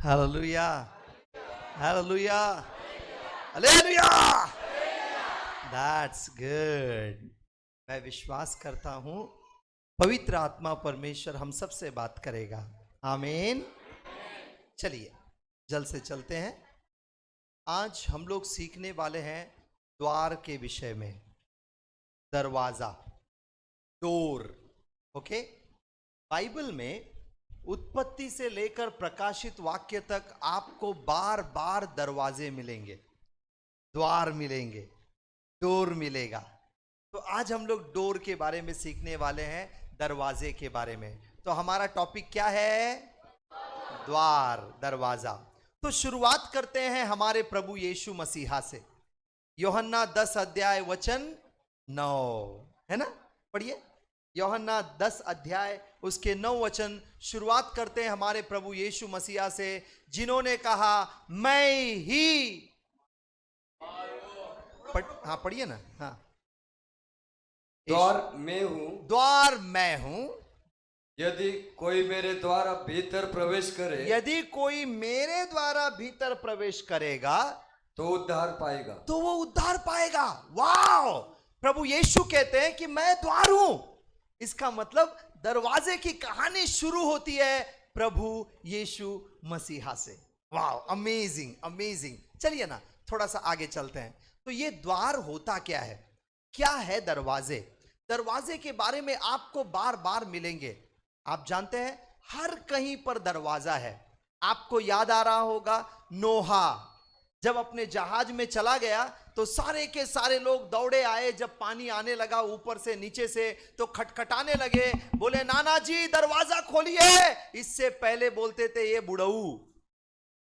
Hallelujah, hallelujah, hallelujah. That's good. मैं विश्वास करता हूं पवित्र आत्मा परमेश्वर हम सब से बात करेगा। आमीन। चलिए जल्द से चलते हैं। आज हम लोग सीखने वाले हैं द्वार के विषय में। दरवाजा, डोर। ओके। बाइबल में उत्पत्ति से लेकर प्रकाशित वाक्य तक आपको बार बार दरवाजे मिलेंगे, द्वार मिलेंगे, डोर मिलेगा। तो आज हम लोग डोर के बारे में सीखने वाले हैं, दरवाजे के बारे में। तो हमारा टॉपिक क्या है? द्वार, दरवाजा। तो शुरुआत करते हैं हमारे प्रभु यीशु मसीहा से। यूहन्ना 10 अध्याय वचन 9, है ना? पढ़िए यूहन्ना 10 अध्याय उसके 9 वचन। शुरुआत करते हैं हमारे प्रभु यीशु मसीहा से, जिन्होंने कहा मैं ही हाँ पढ़िए ना। हाँ, द्वार मैं हूं, द्वार मैं हूं। यदि कोई मेरे द्वारा भीतर प्रवेश करे, यदि कोई मेरे द्वारा भीतर प्रवेश करेगा तो उद्धार पाएगा। तो वो उद्धार पाएगा। वाह! प्रभु यीशु कहते हैं कि मैं द्वार हूं। इसका मतलब दरवाजे की कहानी शुरू होती है प्रभु यीशु मसीहा से। वाह, अमेजिंग अमेजिंग। चलिए ना थोड़ा सा आगे चलते हैं। तो ये द्वार होता क्या है? क्या है दरवाजे? दरवाजे के बारे में आपको बार बार मिलेंगे। आप जानते हैं हर कहीं पर दरवाजा है। आपको याद आ रहा होगा नोहा जब अपने जहाज में चला गया तो सारे के सारे लोग दौड़े आए। जब पानी आने लगा ऊपर से नीचे से तो खटखटाने लगे, बोले नाना जी दरवाजा खोलिए। इससे पहले बोलते थे ये बुढ़ऊ,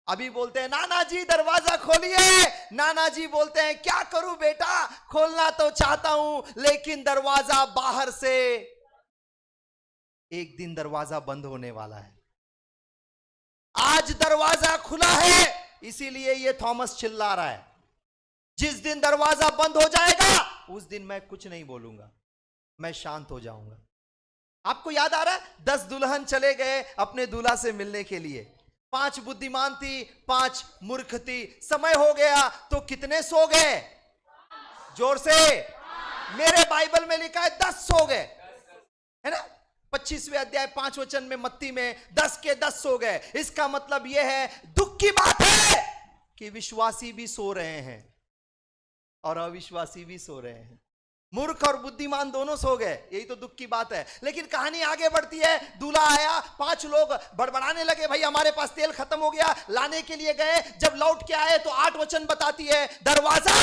अभी बोलते हैं नाना जी दरवाजा खोलिए। नाना जी बोलते हैं क्या करूं बेटा, खोलना तो चाहता हूं लेकिन दरवाजा बाहर से। एक दिन दरवाजा बंद होने वाला है। आज दरवाजा खुला है इसीलिए ये थॉमस चिल्ला रहा है। जिस दिन दरवाजा बंद हो जाएगा उस दिन मैं कुछ नहीं बोलूंगा, मैं शांत हो जाऊंगा। आपको याद आ रहा है 10 दुल्हन चले गए अपने दूल्हा से मिलने के लिए। 5 बुद्धिमान थी, 5 मूर्ख थी। समय हो गया तो कितने सो गए? जोर से। मेरे बाइबल में लिखा है 10 सो गए, है ना? 25वें अध्याय 5 वचन में मत्ती में 10 के 10 सो गए। इसका मतलब यह है, दुख की बात है कि विश्वासी भी सो रहे हैं और अविश्वासी भी सो रहे हैं। मूर्ख और बुद्धिमान दोनों सो गए, यही तो दुख की बात है। लेकिन कहानी आगे बढ़ती है। दूल्हा आया, 5 लोग बड़बड़ाने लगे, भाई हमारे पास तेल खत्म हो गया, लाने के लिए गए। जब लौट के आए तो 8 वचन बताती है दरवाजा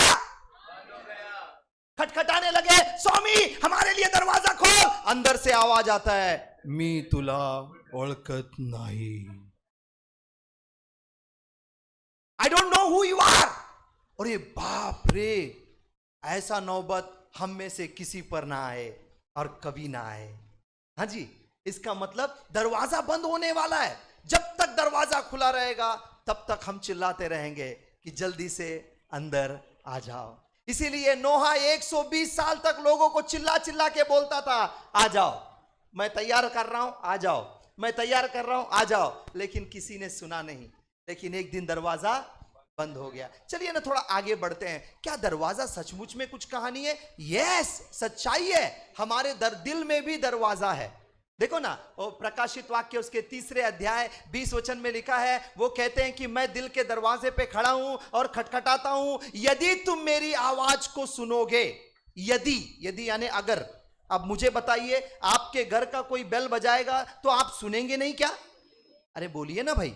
खटखटाने लगे, स्वामी हमारे लिए दरवाजा खोल। अंदर से आवाज आता है, मी तुला ओळखत नाही, I don't know who you are. और ये बाप रे, ऐसा नौबत हम में से किसी पर ना आए और कभी ना आए। हाँ जी, इसका मतलब दरवाजा बंद होने वाला है। जब तक दरवाजा खुला रहेगा तब तक हम चिल्लाते रहेंगे कि जल्दी से अंदर आ जाओ। इसीलिए नोहा 120 साल तक लोगों को चिल्ला चिल्ला के बोलता था, आ जाओ, मैं तैयार कर रहा हूं, आ जाओ, मैं तैयार कर रहा हूं, आ जाओ। लेकिन किसी ने सुना नहीं। लेकिन एक दिन दरवाजा बंद हो गया। चलिए ना थोड़ा आगे बढ़ते हैं। क्या दरवाजा सचमुच में कुछ कहानी है? यस, सच्चाई है। हमारे दिल में भी दरवाजा है। देखो ना, वो प्रकाशित वाक्य उसके 3 अध्याय 20 वचन में लिखा है, वो कहते हैं कि मैं दिल के दरवाजे पे खड़ा हूं और खटखटाता हूं, यदि तुम मेरी आवाज को सुनोगे। यदि यानी अगर। अब मुझे बताइए, आपके घर का कोई बेल बजाएगा तो आप सुनेंगे नहीं क्या? अरे बोलिए ना भाई।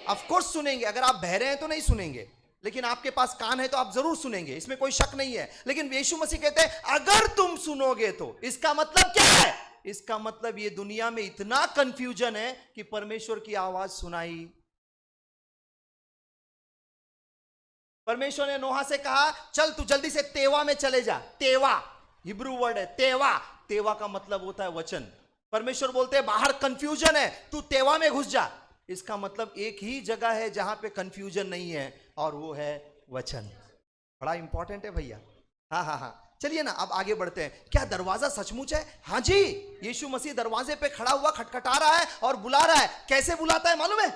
ऑफ कोर्स सुनेंगे। अगर आप बहरे हैं तो नहीं सुनेंगे, लेकिन आपके पास कान है तो आप जरूर सुनेंगे, इसमें कोई शक नहीं है। लेकिन यीशु मसीह कहते हैं अगर तुम सुनोगे तो। इसका मतलब क्या है? इसका मतलब ये दुनिया में इतना कंफ्यूजन है कि परमेश्वर की आवाज सुनाई। परमेश्वर ने नोहा से कहा चल तू जल्दी से तेवा में चले जा। तेवा हिब्रू वर्ड है, तेवा। तेवा का मतलब होता है वचन। परमेश्वर बोलते हैं बाहर कंफ्यूजन है, तू तेवा में घुस जा। इसका मतलब एक ही जगह है जहां पे कंफ्यूजन नहीं है और वो है वचन। बड़ा इंपॉर्टेंट है भैया। हाँ हाँ हाँ, चलिए ना अब आगे बढ़ते हैं। क्या दरवाजा सचमुच है? हाँ जी, यीशु मसीह दरवाजे पे खड़ा हुआ खटखटा रहा है और बुला रहा है। कैसे बुलाता है मालूम है?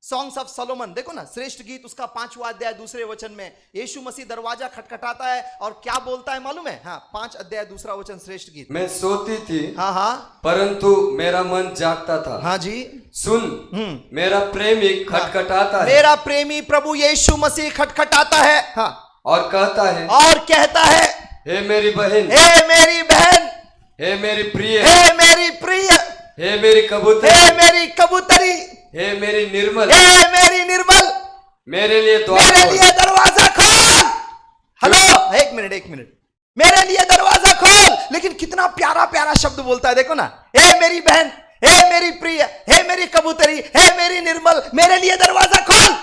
सॉन्ग्स ऑफ सोलोमन देखो ना, श्रेष्ठ गीत उसका 5वां अध्याय 2 वचन में यीशु मसीह दरवाजा खटखटाता है और क्या बोलता है मालूम है? हाँ, 5 अध्याय 2 वचन, श्रेष्ठ गीत। मैं सोती थी, हाँ हाँ, परंतु मेरा मन जागता था। हाँ जी। सुन, मेरा प्रेमी खटखटाता है। मेरा प्रेमी प्रभु यीशु मसीह खटखटाता है, हाँ, और कहता है, और कहता है, हे मेरी बहन, हे मेरी बहन, हे मेरी प्रिय, हे मेरी प्रिय, हे मेरी कबूतरी, हे मेरी कबूतरी, हे मेरी निर्मल, हे मेरी निर्मल, मेरे लिए द्वार मेरे खोल। लिए दरवाजा खोल। हेलो, एक मिनट, मेरे लिए दरवाजा खोल। लेकिन कितना प्यारा प्यारा शब्द बोलता है, देखो ना, हे मेरी बहन, हे मेरी प्रिय, हे मेरी कबूतरी, हे मेरी निर्मल, मेरे लिए दरवाजा खोल।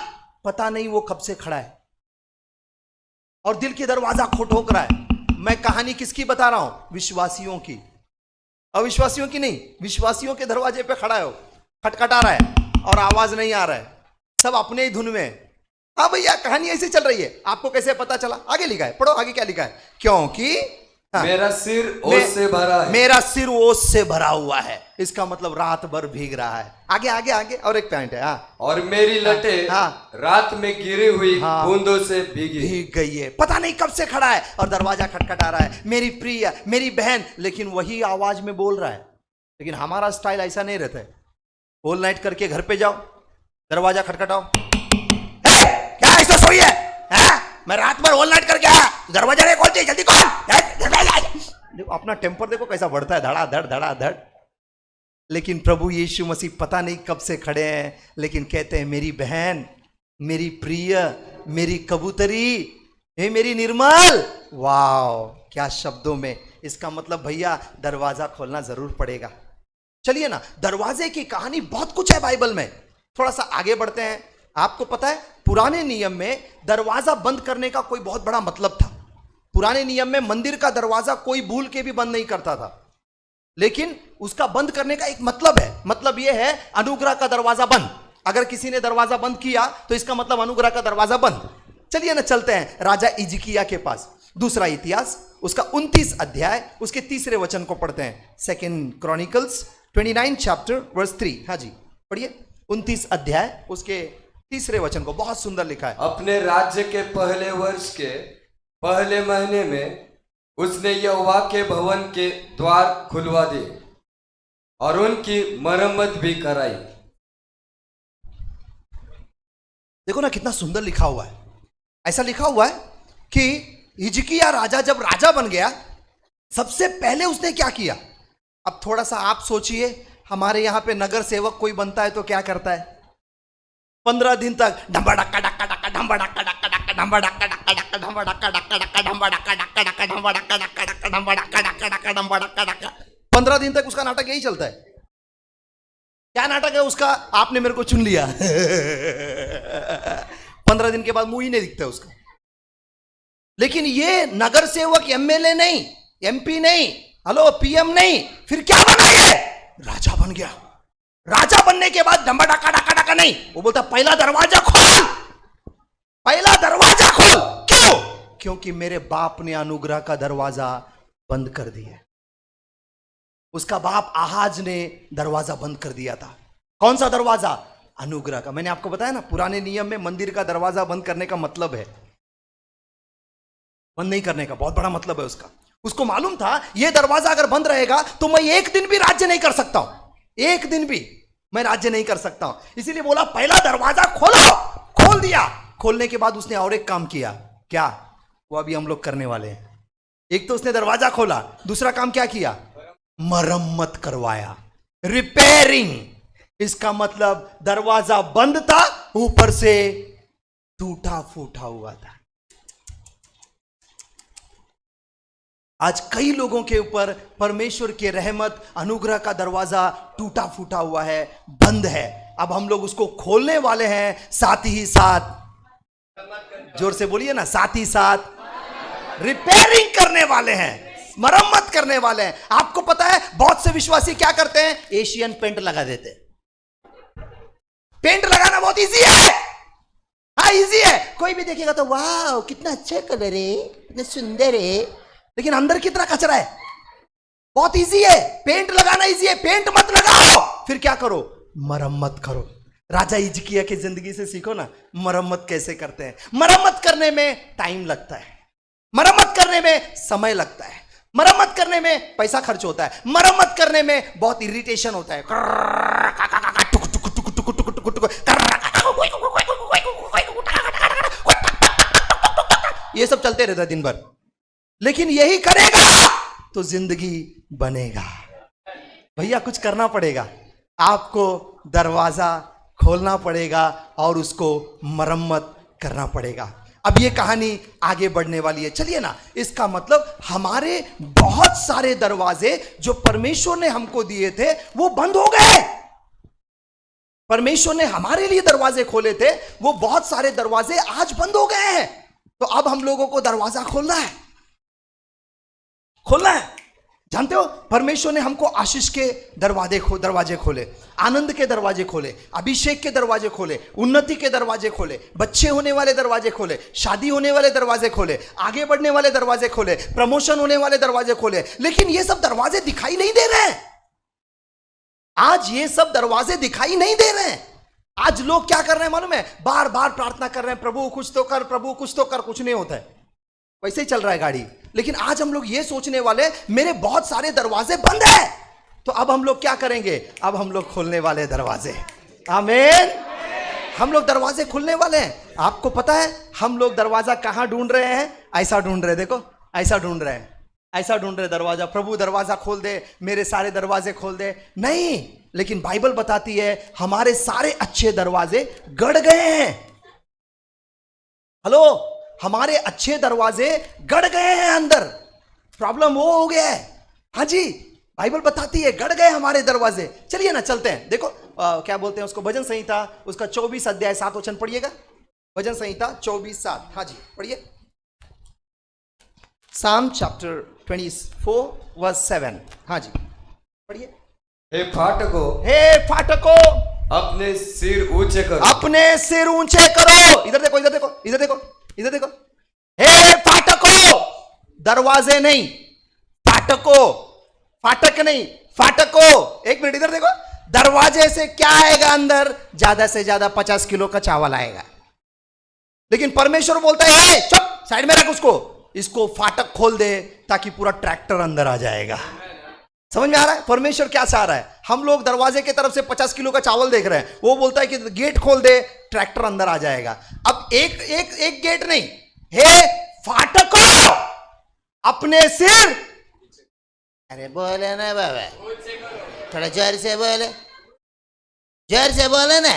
पता नहीं वो कब से खड़ा है और दिल की दरवाजा ठोक रहा है। मैं कहानी किसकी बता रहा हूं? विश्वासियों की, अविश्वासियों की नहीं, विश्वासियों के दरवाजे पे खड़ा है, खटखटा रहा है और आवाज नहीं आ रहा है, सब अपने ही धुन में। हाँ भैया, कहानी ऐसे चल रही है। आपको कैसे पता चला? आगे लिखा है, पढ़ो आगे क्या लिखा है। क्योंकि मेरा सिर ओस से भरा है। मेरा सिर ओस से भरा हुआ है, इसका मतलब रात भर भीग रहा है। आगे आगे आगे, और एक पॉइंट है। हाँ, और मेरी लटें रात में गिरी हुई बूंदों से भीग गई है। पता नहीं कब से खड़ा है और दरवाजा खटखटा रहा है, मेरी प्रिय, मेरी बहन, लेकिन वही आवाज में बोल रहा है। लेकिन हमारा स्टाइल ऐसा नहीं रहता है। ऑल नाइट करके घर पे जाओ, दरवाजा खटखटाओ, क्या ऐसा सोई है? मैं रात भर ऑल नाइट करके आया, दरवाजा नहीं खोलती, जल्दी खोल। देखो अपना टेम्पर देखो कैसा बढ़ता है, धड़ाधड़ धड़ाधड़। लेकिन प्रभु यीशु मसीह पता नहीं कब से खड़े हैं, लेकिन कहते हैं, मेरी बहन, मेरी प्रिय, मेरी कबूतरी, हे मेरी निर्मल। वाह, क्या शब्दों में! इसका मतलब भैया दरवाजा खोलना जरूर पड़ेगा। चलिए ना, दरवाजे की कहानी बहुत कुछ है बाइबल में। थोड़ा सा आगे बढ़ते हैं। आपको पता है, पुराने नियम में दरवाजा बंद करने का कोई बहुत बड़ा मतलब था। पुराने नियम में मंदिर का दरवाजा कोई भूल के भी बंद नहीं करता था, लेकिन उसका बंद करने का एक मतलब है। मतलब यह है, अनुग्रह का दरवाजा बंद। अगर किसी ने दरवाजा बंद किया तो इसका मतलब अनुग्रह का दरवाजा बंद। चलिए ना, चलते हैं राजा हिजकिय्याह के पास। दूसरा इतिहास उसका 29 अध्याय उसके 3 वचन को पढ़ते हैं। 2 क्रॉनिकल्स 29 चैप्टर वर्स 3। हाँ जी, पढ़िए 29 अध्याय उसके 3 वचन को, बहुत सुंदर लिखा है। अपने राज्य के पहले वर्ष के पहले महीने में उसने यहोवा के भवन के द्वार खुलवा दिए और उनकी मरम्मत भी कराई। देखो ना कितना सुंदर लिखा हुआ है। ऐसा लिखा हुआ है कि हिजकिय्याह राजा जब राजा बन गया, सबसे पहले उसने क्या किया? अब थोड़ा सा आप सोचिए, हमारे यहां पे नगर सेवक कोई बनता है तो क्या करता है? 15 दिन तक ढंबा डक्का डक्का डक्का, ढंबा डक्का डक्का डक्का, ढंबा डक्का डक्का डक्का, ढंबा डक्का डक्का डक्का, ढंबा डक्का डक्का डक्का, ढंबा डक्का डक्का डक्का, ढंबा डक्का डक्का डक्का, ढंबा डक्का डक्का। 15 दिन तक उसका नाटक यही चलता है। क्या नाटक है उसका? आपने मेरे को चुन लिया। 15 दिन के बाद मुंह ही नहीं दिखता उसका। लेकिन ये नगर सेवक एमएलए नहीं, एमपी नहीं, हेलो पीएम नहीं, फिर क्या बना? ये राजा बन गया। राजा बनने के बाद डंबा डका डका डका नहीं, वो बोलता पहला दरवाजा खोल, पहला दरवाजा खोल। क्यों? क्योंकि मेरे बाप ने अनुग्रह का दरवाजा बंद कर दिया। उसका बाप आहाज ने दरवाजा बंद कर दिया था। कौन सा दरवाजा? अनुग्रह का। मैंने आपको बताया ना, पुराने नियम में मंदिर का दरवाजा बंद करने का मतलब है, बंद नहीं करने का बहुत बड़ा मतलब है उसका। उसको मालूम था यह दरवाजा अगर बंद रहेगा तो मैं एक दिन भी राज्य नहीं कर सकता हूं, एक दिन भी मैं राज्य नहीं कर सकता हूं। इसीलिए बोला पहला दरवाजा खोलो। खोल दिया। खोलने के बाद उसने और एक काम किया। क्या? वो अभी हम लोग करने वाले हैं। एक तो उसने दरवाजा खोला, दूसरा काम क्या किया? मरम्मत करवाया, रिपेयरिंग। इसका मतलब दरवाजा बंद था, ऊपर से टूटा फूटा हुआ था। आज कई लोगों के ऊपर परमेश्वर के रहमत, अनुग्रह का दरवाजा टूटा फूटा हुआ है, बंद है। अब हम लोग उसको खोलने वाले हैं, साथ ही साथ, जोर से बोलिए ना, साथ ही साथ रिपेयरिंग करने वाले हैं, मरम्मत करने वाले हैं। आपको पता है बहुत से विश्वासी क्या करते हैं? एशियन पेंट लगा देते हैं। पेंट लगाना बहुत इजी है, हाँ इजी है। कोई भी देखेगा तो वाह कितना अच्छा कलर है, कितना सुंदर है, लेकिन अंदर कितना कचरा है। बहुत इजी है, पेंट लगाना इजी है। पेंट मत लगाओ, फिर क्या करो? मरम्मत करो। राजा हिजकिया की जिंदगी से सीखो ना, मरम्मत कैसे करते हैं। मरम्मत करने में टाइम लगता है, मरम्मत करने में समय लगता है, मरम्मत करने में पैसा खर्च होता है, मरम्मत करने में बहुत इरिटेशन होता है, ये सब चलते रहता है दिन भर। लेकिन यही करेगा तो जिंदगी बनेगा। भैया कुछ करना पड़ेगा, आपको दरवाजा खोलना पड़ेगा और उसको मरम्मत करना पड़ेगा। अब ये कहानी आगे बढ़ने वाली है, चलिए ना। इसका मतलब हमारे बहुत सारे दरवाजे जो परमेश्वर ने हमको दिए थे वो बंद हो गए। परमेश्वर ने हमारे लिए दरवाजे खोले थे, वो बहुत सारे दरवाजे आज बंद हो गए हैं। तो अब हम लोगों को दरवाजा खोलना है, खोलना है। जानते हो, परमेश्वर ने हमको आशीष के दरवाजे खोले, आनंद के दरवाजे खोले, अभिषेक के दरवाजे खोले, उन्नति के दरवाजे खोले, बच्चे होने वाले दरवाजे खोले, शादी होने वाले दरवाजे खोले, आगे बढ़ने वाले दरवाजे खोले, प्रमोशन होने वाले दरवाजे खोले। लेकिन ये सब दरवाजे दिखाई नहीं दे रहे हैं। आज ये सब दरवाजे दिखाई नहीं दे रहे हैं। आज लोग क्या कर रहे हैं मालूम है? बार बार प्रार्थना कर रहे हैं, प्रभु कुछ तो कर, प्रभु कुछ तो कर, कुछ नहीं होता है, वैसे ही चल रहा है गाड़ी। लेकिन आज हम लोग ये सोचने वाले, मेरे बहुत सारे दरवाजे बंद है, तो अब हम लोग क्या करेंगे? अब हम लोग खोलने वाले दरवाजे। आमीन। हम लोग दरवाजे खुलने वाले हैं। आपको पता है हम लोग दरवाजा कहां ढूंढ रहे हैं? ऐसा ढूंढ रहे, देखो ऐसा ढूंढ रहे हैं, ऐसा ढूंढ रहे दरवाजा। प्रभु दरवाजा खोल दे, मेरे सारे दरवाजे खोल दे। नहीं, लेकिन बाइबल बताती है हमारे सारे अच्छे दरवाजे गड़ गए हैं। हेलो, हमारे अच्छे दरवाजे गड़ गए हैं, अंदर प्रॉब्लम वो हो गया है। हाँ जी, बाइबल बताती है गड़ गए हमारे दरवाजे। चलिए ना चलते हैं। देखो क्या बोलते हैं उसको, भजन संहिता उसका 24 अध्याय 7 वचन पढ़िएगा। भजन संहिता 24:7। हाँ जी पढ़िए। Psalm chapter 24 verse 7। हाँ जी पढ़िए। हे फाटको, हे फाटको, अपने सिर ऊंचे करो, अपने सिर ऊंचे करो। इधर देखो, इधर देखो, इधर देखो, इधर देखो। हे फाटको, दरवाजे नहीं, फाटको, फाटक नहीं, फाटको। एक मिनट इधर देखो, दरवाजे से क्या आएगा अंदर? ज्यादा से ज्यादा 50 किलो का चावल आएगा। लेकिन परमेश्वर बोलता है चुप, साइड में रख उसको, इसको फाटक खोल दे ताकि पूरा ट्रैक्टर अंदर आ जाएगा। समझ में आ रहा है परमेश्वर क्या चाह रहा है? हम लोग दरवाजे की तरफ से 50 किलो का चावल देख रहे हैं, वो बोलता है कि गेट खोल दे, ट्रैक्टर अंदर आ जाएगा। अब एक गेट नहीं, हे फाटको, अपने सिर, अरे बोले ना बाबा, थोड़ा जोर से बोले, जोर से बोले ना।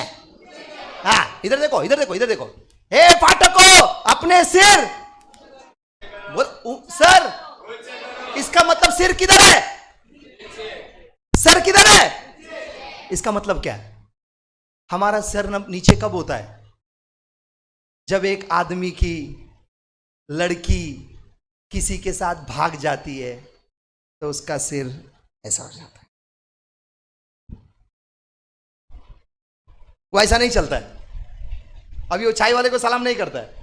हाँ इधर देखो, इधर देखो, इधर देखो। हे फाटको, अपने सिर बोल। सर, इसका मतलब सिर किधर है? सर किधर है? इसका मतलब क्या है? हमारा सर नीचे कब होता है? जब एक आदमी की लड़की किसी के साथ भाग जाती है तो उसका सिर ऐसा हो जाता है। वो ऐसा नहीं चलता है। अभी वो चाय वाले को सलाम नहीं करता है,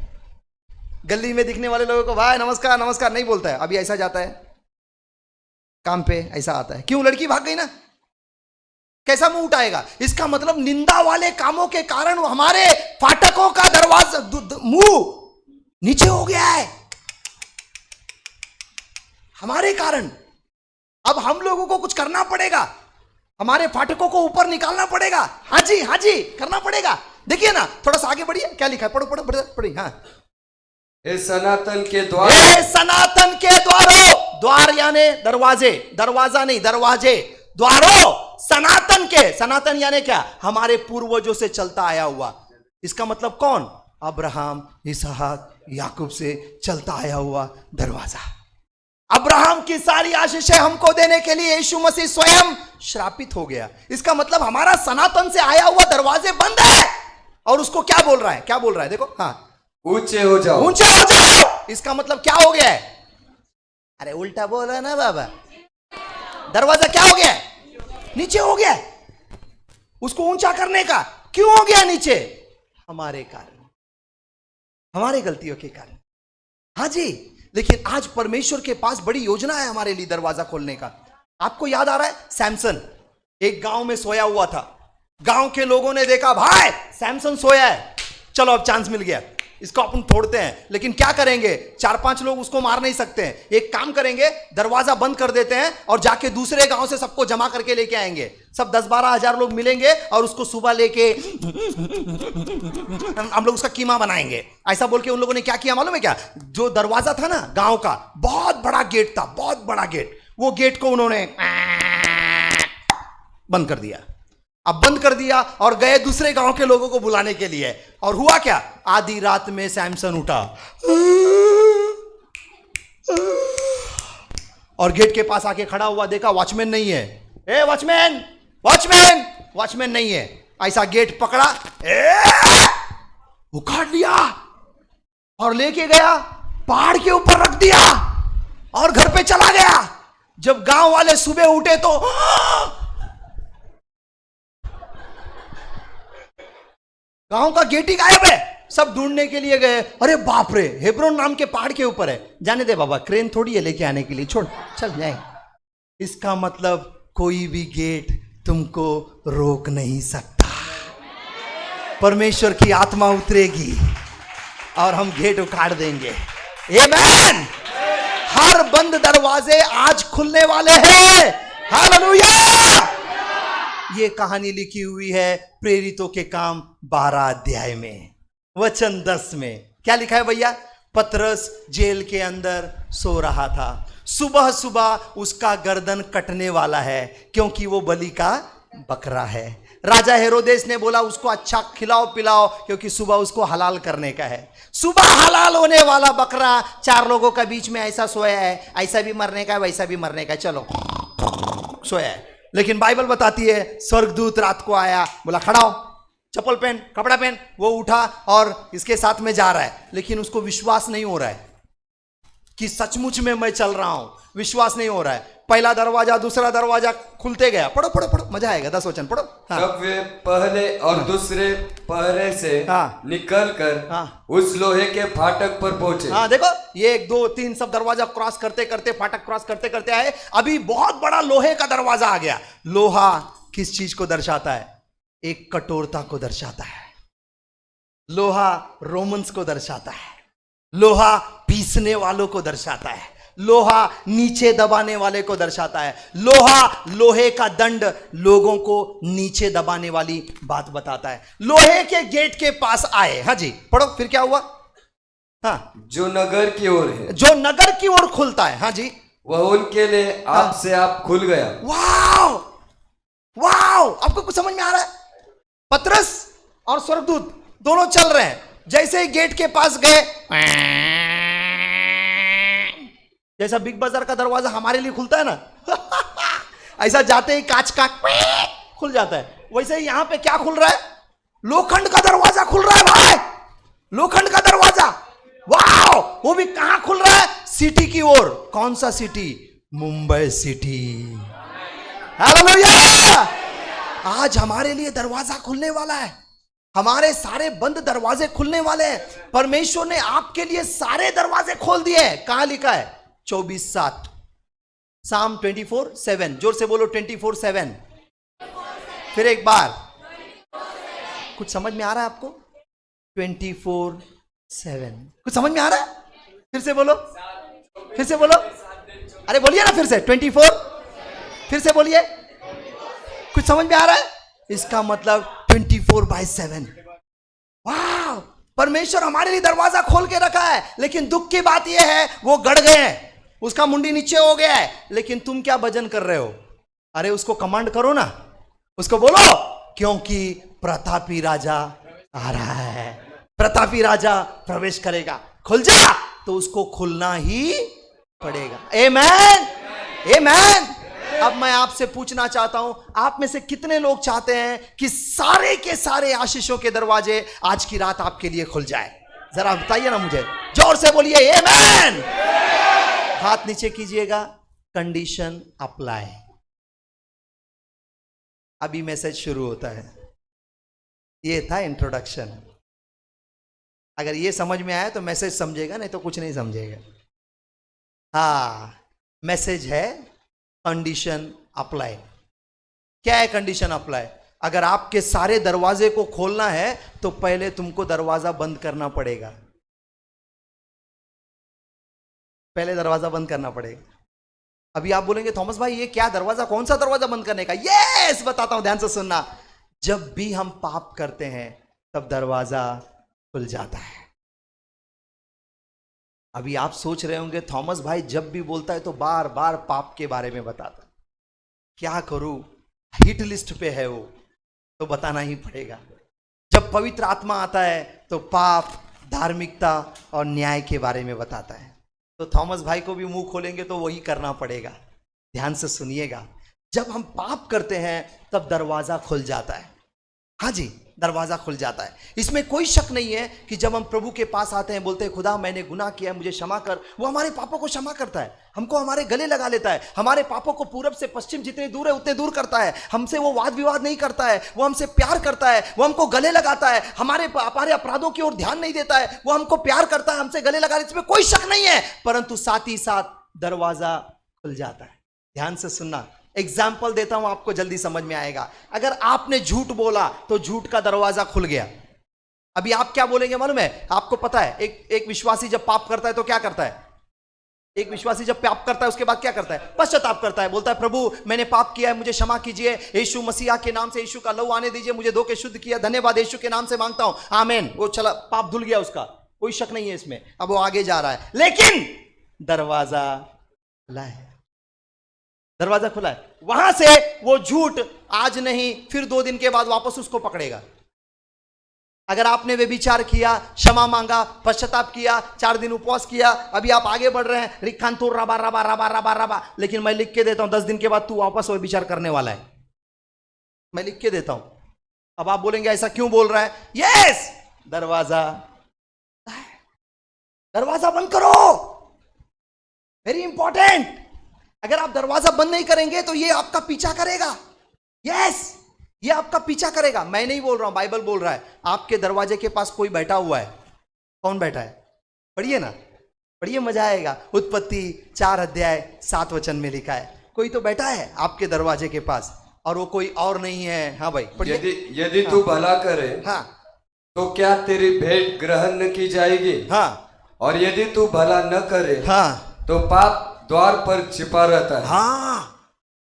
गली में दिखने वाले लोगों को भाई नमस्कार नमस्कार नहीं बोलता है। अभी ऐसा जाता है काम पे, ऐसा आता है। क्यों? लड़की भाग गई ना, कैसा मुंह उठाएगा? इसका मतलब निंदा वाले कामों के कारण हमारे फाटकों का दरवाजा मुंह नीचे हो गया है, हमारे कारण। अब हम लोगों को कुछ करना पड़ेगा, हमारे फाटकों को ऊपर निकालना पड़ेगा। हाँ जी, हाँ जी, करना पड़ेगा। देखिए ना, थोड़ा सा आगे बढ़िए, क्या लिखा है? पढ़ो पढ़ो पढ़िए। हाँ, हे सनातन के द्वार, हे सनातन के द्वारों, द्वार यानी दरवाजे, दरवाजा नहीं, दरवाजे, द्वारों सनातन के। सनातन यानी क्या? हमारे पूर्वजों से चलता आया हुआ। इसका मतलब कौन? अब्राहम, इसहाक, याकूब से चलता आया हुआ दरवाजा। अब्राहम की सारी आशीषें हमको देने के लिए यीशु मसीह स्वयं श्रापित हो गया। इसका मतलब हमारा सनातन से आया हुआ दरवाजे बंद है। और उसको क्या बोल रहा है? क्या बोल रहा है? देखो, हाँ, ऊंचे हो जाओ, ऊंचे हो जाओ। इसका मतलब क्या हो गया है? अरे उल्टा बोला ना बाबा, दरवाजा क्या हो गया है? नीचे हो गया। उसको ऊंचा करने का क्यों हो गया नीचे? हमारे कारण, हमारे गलतियों के कारण। हाँ जी, लेकिन आज परमेश्वर के पास बड़ी योजना है हमारे लिए दरवाजा खोलने का। आपको याद आ रहा है सैमसन एक गांव में सोया हुआ था। गांव के लोगों ने देखा भाई सैमसन सोया है, चलो अब चांस मिल गया, इसको अपन तोड़ते हैं। लेकिन क्या करेंगे, 4-5 लोग उसको मार नहीं सकते हैं। एक काम करेंगे, दरवाजा बंद कर देते हैं और जाके दूसरे गांव से सबको जमा करके लेके आएंगे। सब 10-12 हजार लोग मिलेंगे और उसको सुबह लेके हम लोग उसका कीमा बनाएंगे, ऐसा बोल के उन लोगों ने क्या किया मालूम है क्या? जो दरवाजा था ना गांव का, बहुत बड़ा गेट था, बहुत बड़ा गेट, वो गेट को उन्होंने बंद कर दिया। अब बंद कर दिया और गए दूसरे गांव के लोगों को बुलाने के लिए। और हुआ क्या, आधी रात में सैमसन उठा और गेट के पास आके खड़ा हुआ, देखा वॉचमैन नहीं है। ए वॉचमैन, वॉचमैन, वॉचमैन नहीं है। ऐसा गेट पकड़ा, उखाड़ लिया और लेके गया, पहाड़ के ऊपर रख दिया और घर पे चला गया। जब गांव वाले सुबह उठे तो गांव का गेट ही गायब है। सब ढूंढने के लिए गए, अरे बाप रे, हेब्रोन नाम के पहाड़ के ऊपर है। जाने दे बाबा, क्रेन थोड़ी है लेके आने के लिए, छोड़, चल जाए। इसका मतलब कोई भी गेट तुमको रोक नहीं सकता। परमेश्वर की आत्मा उतरेगी और हम गेट उखाड़ देंगे। आमेन। हर बंद दरवाजे आज खुलने वाले हैं। हालेलुया। ये कहानी लिखी हुई है प्रेरितों के काम 12 अध्याय में, वचन 10 में। क्या लिखा है भैया? पतरस जेल के अंदर सो रहा था, सुबह सुबह उसका गर्दन कटने वाला है क्योंकि वो बलि का बकरा है। राजा हेरोदेस ने बोला उसको अच्छा खिलाओ पिलाओ क्योंकि सुबह उसको हलाल करने का है। सुबह हलाल होने वाला बकरा 4 लोगों के बीच में ऐसा सोया है, ऐसा भी मरने का है, वैसा भी मरने का है, चलो सोया है। लेकिन बाइबल बताती है स्वर्गदूत रात को आया, बोला खड़ा हो, चप्पल पहन, कपड़ा पहन। वो उठा और इसके साथ में जा रहा है, लेकिन उसको विश्वास नहीं हो रहा है कि सचमुच में मैं चल रहा हूं। विश्वास नहीं हो रहा है। पहला दरवाजा दूसरा दरवाजा खुलते गया। पढ़ो पढ़ो पढ़ो, मजा आएगा। 10 वचन पढ़ो। हाँ। तब वे पहले और दूसरे पहरे से हाँ। निकलकर उस लोहे के फाटक पर पहुंचे। हाँ देखो, ये 1 2 3 सब दरवाजा क्रॉस करते करते, फाटक क्रॉस करते करते आए। अभी बहुत बड़ा लोहे का दरवाजा आ गया। लोहा किस चीज को दर्शाता है? एक कठोरता को दर्शाता है। लोहा रोमन्स को दर्शाता है। लोहा पीसने वालों को दर्शाता है। लोहा नीचे दबाने वाले को दर्शाता है। लोहा, लोहे का दंड लोगों को नीचे दबाने वाली बात बताता है। लोहे के गेट के पास आए। हाँ जी पढ़ो, फिर क्या हुआ? हाँ, जो नगर की ओर है, जो नगर की ओर खुलता है। हाँ जी, वह उनके लिए आप से आप खुल गया। वाव वाव, आपको कुछ समझ में आ रहा है? पतरस और स्वर्गदूत दोनों चल रहे हैं। जैसे ही गेट के पास गए, जैसा बिग बाजार का दरवाजा हमारे लिए खुलता है ना ऐसा जाते ही कांच का खुल जाता है, वैसे ही यहां पे क्या खुल रहा है? लोखंड का दरवाजा खुल रहा है भाई, लोखंड का दरवाजा। वाह, वो भी कहां खुल रहा है? सिटी की ओर। कौन सा सिटी? मुंबई सिटी। हालेलुया। आज हमारे लिए दरवाजा खुलने वाला है। हमारे सारे बंद दरवाजे खुलने वाले हैं। परमेश्वर ने आपके लिए सारे दरवाजे खोल दिए हैं। कहां लिखा है? 24:7, साम 24:7। जोर से बोलो 24:7। फिर एक बार, कुछ समझ में आ रहा है आपको? 24/7 कुछ समझ में आ रहा है? फिर से बोलो, फिर से बोलो, अरे बोलिए ना फिर से 24, फिर से बोलिए। कुछ समझ में आ रहा है? इसका मतलब 24/7। वाह, परमेश्वर हमारे लिए दरवाजा खोल के रखा है। लेकिन दुख की बात यह है वो गड़ गए हैं, उसका मुंडी नीचे हो गया है। लेकिन तुम क्या भजन कर रहे हो? अरे उसको कमांड करो ना, उसको बोलो, क्योंकि प्रतापी राजा आ रहा है, प्रतापी राजा प्रवेश करेगा। खुल जा, तो उसको खुलना ही पड़ेगा। आमेन, आमेन। अब मैं आपसे पूछना चाहता हूं, आप में से कितने लोग चाहते हैं कि सारे के सारे आशीषों के दरवाजे आज की रात आपके लिए खुल जाए? जरा बताइए ना मुझे, जोर से बोलिए आमेन। हाथ नीचे कीजिएगा। Condition apply. अभी मैसेज शुरू होता है। ये था इंट्रोडक्शन। अगर ये समझ में आया तो मैसेज समझेगा, नहीं तो कुछ नहीं समझेगा। हाँ, मैसेज है कंडीशन अप्लाई। क्या है कंडीशन अप्लाई? अगर आपके सारे दरवाजे को खोलना है तो पहले तुमको दरवाजा बंद करना पड़ेगा। पहले दरवाजा बंद करना पड़ेगा। अभी आप बोलेंगे थॉमस भाई ये क्या दरवाजा, कौन सा दरवाजा बंद करने का? यस, बताता हूं, ध्यान से सुनना। जब भी हम पाप करते हैं तब दरवाजा खुल जाता है। अभी आप सोच रहे होंगे थॉमस भाई जब भी बोलता है तो बार बार पाप के बारे में बताता है, क्या करूं, हिट लिस्ट पे है वो, तो बताना ही पड़ेगा। जब पवित्र आत्मा आता है तो पाप, धार्मिकता और न्याय के बारे में बताता है। तो थॉमस भाई को भी मुंह खोलेंगे तो वही करना पड़ेगा। ध्यान से सुनिएगा, जब हम पाप करते हैं तब दरवाजा खुल जाता है। हाँ जी, दरवाजा खुल जाता है। इसमें कोई शक नहीं है कि जब हम प्रभु के पास आते हैं, बोलते हैं खुदा मैंने गुनाह किया है, मुझे क्षमा कर, वो हमारे पापों को क्षमा करता है, हमको हमारे गले लगा लेता है, हमारे पापों को पूरब से पश्चिम जितने दूर है उतने दूर करता है। हमसे वो वाद विवाद नहीं करता है, वो हमसे प्यार करता है, वो हमको गले लगाता है, हमारे अपराधों की ओर ध्यान नहीं देता है, वो हमको प्यार करता है, हमसे गले लगा, इसमें कोई शक नहीं है। परंतु साथ ही साथ दरवाजा खुल जाता है। ध्यान से सुनना, एग्जाम्पल देता हूं, आपको जल्दी समझ में आएगा। अगर आपने झूठ बोला तो झूठ का दरवाजा खुल गया। अभी आप क्या बोलेंगे मालूम है? आपको पता है एक विश्वासी जब पाप करता है तो क्या करता है? एक विश्वासी जब पाप करता है उसके बाद क्या करता है? पश्चाताप करता है, बोलता है प्रभु मैंने पाप किया है, मुझे क्षमा कीजिए, यीशु मसीहा के नाम से यीशु का लहू आने दीजिए, मुझे धो के शुद्ध किया, धन्यवाद, यीशु के नाम से मांगता हूं, आमीन। वो चला, पाप धुल गया उसका, कोई शक नहीं है इसमें। अब वो आगे जा रहा है, लेकिन दरवाजा खुला है, दरवाजा खुला है। वहां से वो झूठ आज नहीं फिर 2 दिन के बाद वापस उसको पकड़ेगा। अगर आपने व्यभिचार किया, क्षमा मांगा, पश्चाताप किया, 4 दिन उपवास किया, अभी आप आगे बढ़ रहे हैं, रिखांतुर रबा रबा रबा रबा रबा, लेकिन मैं लिख के देता हूं 10 दिन के बाद तू वापस व्यभिचार करने वाला है, मैं लिख के देता हूं। अब आप बोलेंगे ऐसा क्यों बोल रहा है? यस, दरवाजा बंद करो, वेरी इंपॉर्टेंट। अगर आप दरवाजा बंद नहीं करेंगे तो ये आपका पीछा करेगा। यस, ये आपका पीछा करेगा। मैं नहीं बोल रहा हूं, बाइबल बोल रहा है। आपके दरवाजे के पास कोई बैठा हुआ है। कौन बैठा है? पढ़िए ना, पढ़िए, मजा आएगा। उत्पत्ति 4 अध्याय 7 वचन में लिखा है, कोई तो बैठा है आपके दरवाजे के पास, और वो कोई और नहीं है। हाँ भाई पढ़िए। यदि तू भला करे हाँ तो क्या तेरी भेंट ग्रहण न की जाएगी? हाँ। और यदि तू भला न करे हाँ तो पाप द्वार पर छिपा रहता है। हाँ,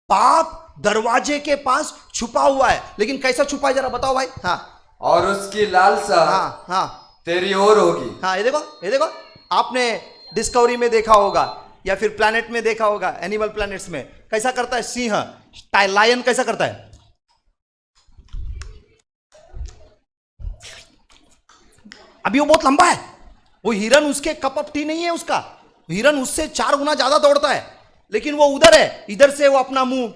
पाप दरवाजे के पास छुपा हुआ है, लेकिन कैसा छुपा है जरा बताओ भाई। हाँ, और उसकी लालसा हाँ हाँ तेरी ओर होगी। हाँ, ये देखो, ये देखो, आपने डिस्कवरी में देखा होगा या फिर प्लैनेट में देखा होगा, एनिमल प्लैनेट्स में कैसा करता है सिंह, लायन कैसा करता है? अभी वो बहुत लंबा है, वो हिरन उसके कप ऑफ टी नहीं है उसका, हिरन उससे 4 गुना ज्यादा दौड़ता है, लेकिन वो उधर है, इधर से वो अपना मुंह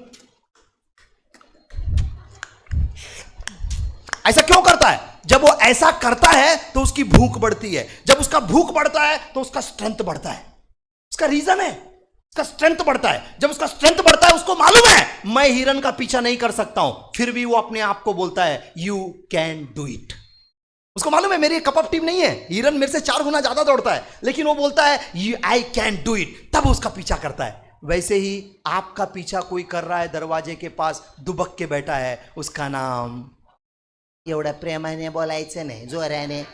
ऐसा क्यों करता है? जब वो ऐसा करता है तो उसकी भूख बढ़ती है, जब उसका भूख बढ़ता है तो उसका स्ट्रेंथ बढ़ता है। उसका रीजन है, उसका स्ट्रेंथ बढ़ता है। जब उसका स्ट्रेंथ बढ़ता है, उसको मालूम है मैं हिरन का पीछा नहीं कर सकता हूं, फिर भी वो अपने आप को बोलता है यू कैन डू इट। उसको मालूम है मेरी कप ऑफ टी नहीं है, हिरन मेरे से 4 गुना ज्यादा दौड़ता है, लेकिन वो बोलता है आई कैन डू इट, तब उसका पीछा करता है। वैसे ही आपका पीछा कोई कर रहा है, दरवाजे के पास दुबक के बैठा है, उसका नाम, एवढ्या प्रेमाने बोलायचं नाही, जोराने,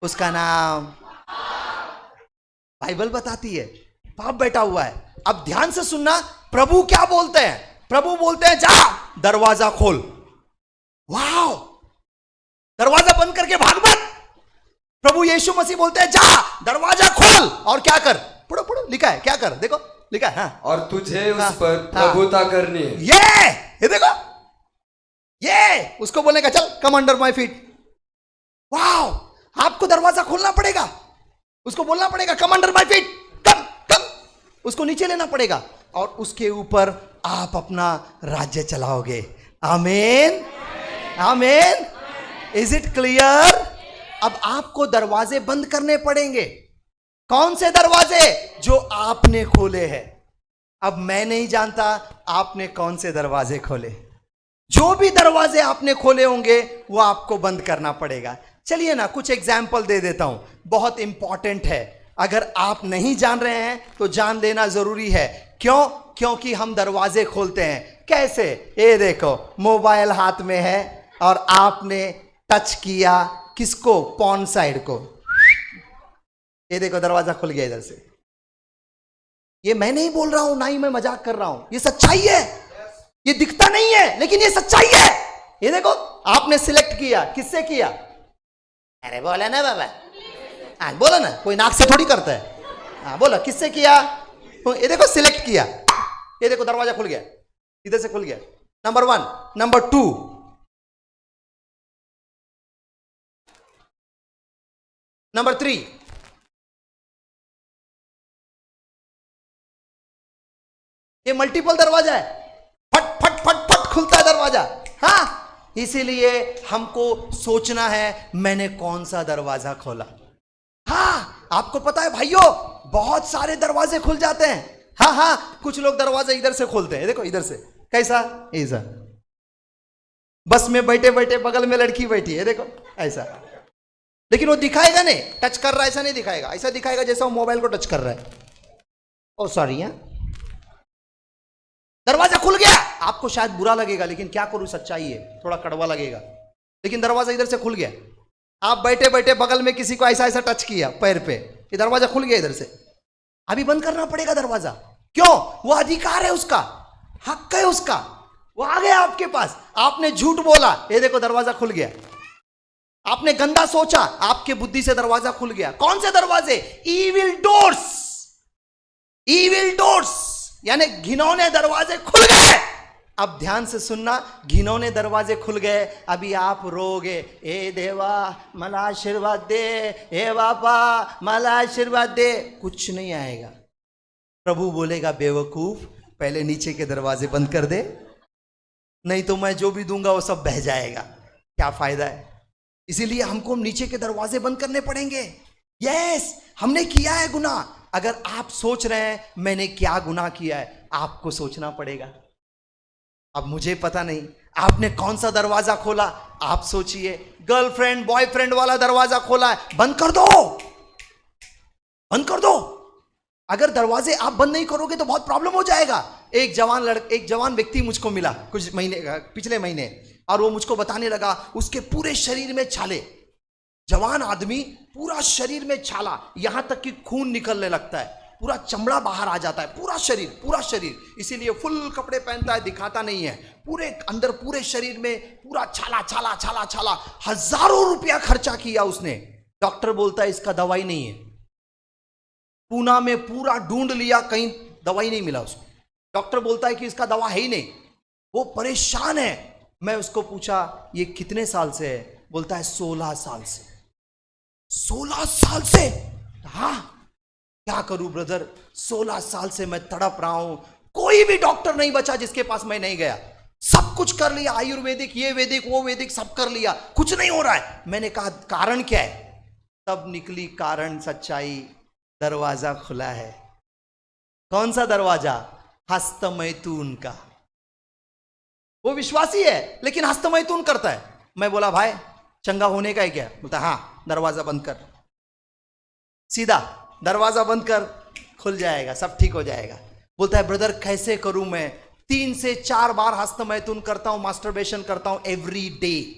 उसका नाम बाइबल बताती है, पाप बैठा हुआ है। अब ध्यान से सुनना, प्रभु क्या बोलते हैं? प्रभु बोलते हैं जा दरवाजा खोल। वाह, दरवाजा बंद करके भाग मत। प्रभु यीशु मसीह बोलते हैं जा दरवाजा खोल और क्या कर? पढ़ो पढ़ो, लिखा है, क्या कर? देखो लिखा है। हाँ, और तुझे उस पर प्रभुता करनी है। ये देखो, ये उसको बोलेगा चल कम अंडर माय फीट। वाह, आपको दरवाजा खोलना पड़ेगा, उसको बोलना पड़ेगा कम अंडर माय फीट, कम कम, उसको नीचे लेना पड़ेगा और उसके ऊपर आप अपना राज्य चलाओगे। आमीन, आमीन। Is it clear? अब आपको दरवाजे बंद करने पड़ेंगे। कौन से दरवाजे? जो आपने खोले हैं। अब मैं नहीं जानता आपने कौन से दरवाजे खोले, जो भी दरवाजे आपने खोले होंगे वो आपको बंद करना पड़ेगा। चलिए ना कुछ एग्जाम्पल दे देता हूं, बहुत इंपॉर्टेंट है, अगर आप नहीं जान रहे हैं तो जान लेना जरूरी है। क्यों? क्योंकि हम दरवाजे खोलते हैं कैसे? ये देखो, मोबाइल हाथ में है, और आपने टच किया किसको? पॉन साइड को। ये देखो दरवाजा खुल गया इधर से। ये मैं नहीं बोल रहा हूं, ना ही मैं मजाक कर रहा हूं, ये सच्चाई है। ये दिखता नहीं है लेकिन ये सच्चाई है। ये देखो आपने सिलेक्ट किया, किससे किया? अरे बोला ना बाबा, हाँ बोलो ना, कोई नाक से थोड़ी करता है। हाँ बोलो किससे किया? ये देखो सिलेक्ट किया, ये देखो दरवाजा खुल गया, इधर से खुल गया। नंबर 1। नंबर 2, नंबर 3, ये मल्टीपल दरवाजा है, फट फट फट फट खुलता है दरवाजा। हाँ, इसीलिए हमको सोचना है मैंने कौन सा दरवाजा खोला। हाँ, आपको पता है भाइयों, बहुत सारे दरवाजे खुल जाते हैं। हाँ हाँ, कुछ लोग दरवाजा इधर से खोलते हैं, देखो इधर से। कैसा? ऐसा। बस में बैठे बैठे बगल में लड़की बैठी है, देखो ऐसा। लेकिन वो दिखाएगा नहीं, टच कर रहा है ऐसा नहीं दिखाएगा, ऐसा दिखाएगा जैसा वो मोबाइल को टच कर रहा है। ओ सॉरी, दरवाजा खुल गया। आपको शायद बुरा लगेगा, लेकिन क्या करूं, सच्चाई है, थोड़ा कड़वा लगेगा, लेकिन दरवाजा इधर से खुल गया। आप बैठे बैठे बगल में किसी को ऐसा ऐसा टच किया पैर पे, ये दरवाजा खुल गया इधर से। अभी बंद करना पड़ेगा दरवाजा। क्यों? वो अधिकार है उसका, हक है उसका, वो आ गया आपके पास। आपने झूठ बोला, ये देखो दरवाजा खुल गया। आपने गंदा सोचा, आपके बुद्धि से दरवाजा खुल गया। कौन से दरवाजे? Evil doors. इविल डोर्स यानी घिनौने दरवाजे खुल गए। अब ध्यान से सुनना, घिनौने दरवाजे खुल गए। अभी आप रोगे, ए देवा मला आशीर्वाद दे, ए बाबा मला आशीर्वाद दे। कुछ नहीं आएगा। प्रभु बोलेगा, बेवकूफ, पहले नीचे के दरवाजे बंद कर दे, नहीं तो मैं जो भी दूंगा वो सब बह जाएगा। क्या फायदा है? इसीलिए हमको नीचे के दरवाजे बंद करने पड़ेंगे। यस, हमने किया है गुनाह। अगर आप सोच रहे हैं मैंने क्या गुनाह किया है, आपको सोचना पड़ेगा। अब मुझे पता नहीं आपने कौन सा दरवाजा खोला, आप सोचिए। गर्लफ्रेंड बॉयफ्रेंड वाला दरवाजा खोला है, बंद कर दो, बंद कर दो। अगर दरवाजे आप बंद नहीं करोगे तो बहुत प्रॉब्लम हो जाएगा। एक जवान व्यक्ति मुझको मिला कुछ पिछले महीने, और वो मुझको बताने लगा उसके पूरे शरीर में छाले। जवान आदमी, पूरा शरीर में छाला, यहां तक कि खून निकलने लगता है, पूरा चमड़ा बाहर आ जाता है, पूरा शरीर। इसीलिए फुल कपड़े पहनता है, दिखाता नहीं है। पूरे अंदर पूरे शरीर में पूरा छाला छाला छाला छाला। हजारों रुपया खर्चा किया उसने। डॉक्टर बोलता है इसका दवाई नहीं है। पूना में पूरा ढूंढ लिया, कहीं दवाई नहीं मिला उसको। डॉक्टर बोलता है कि इसका दवा है ही नहीं। वो परेशान है। मैं उसको पूछा ये कितने साल से है? बोलता है 16 साल से। 16 साल से? हाँ, क्या करूं ब्रदर, 16 साल से मैं तड़प रहा हूं। कोई भी डॉक्टर नहीं बचा जिसके पास मैं नहीं गया। सब कुछ कर लिया, आयुर्वेदिक, ये वैदिक, वो वैदिक, सब कर लिया, कुछ नहीं हो रहा है। मैंने कहा कारण क्या है? तब निकली कारण, सच्चाई, दरवाजा खुला है। कौन सा दरवाजा? हस्तमैथुन का। वो विश्वासी है लेकिन हस्तमैथुन करता है। मैं बोला भाई चंगा होने का है क्या? बोलता हाँ, दरवाजा बंद कर, सीधा दरवाजा बंद कर, खुल जाएगा, सब ठीक हो जाएगा। बोलता है ब्रदर कैसे करूं मैं? 3 से 4 बार हस्तमैथुन करता हूं, मास्टरबेशन करता हूं एवरी डे।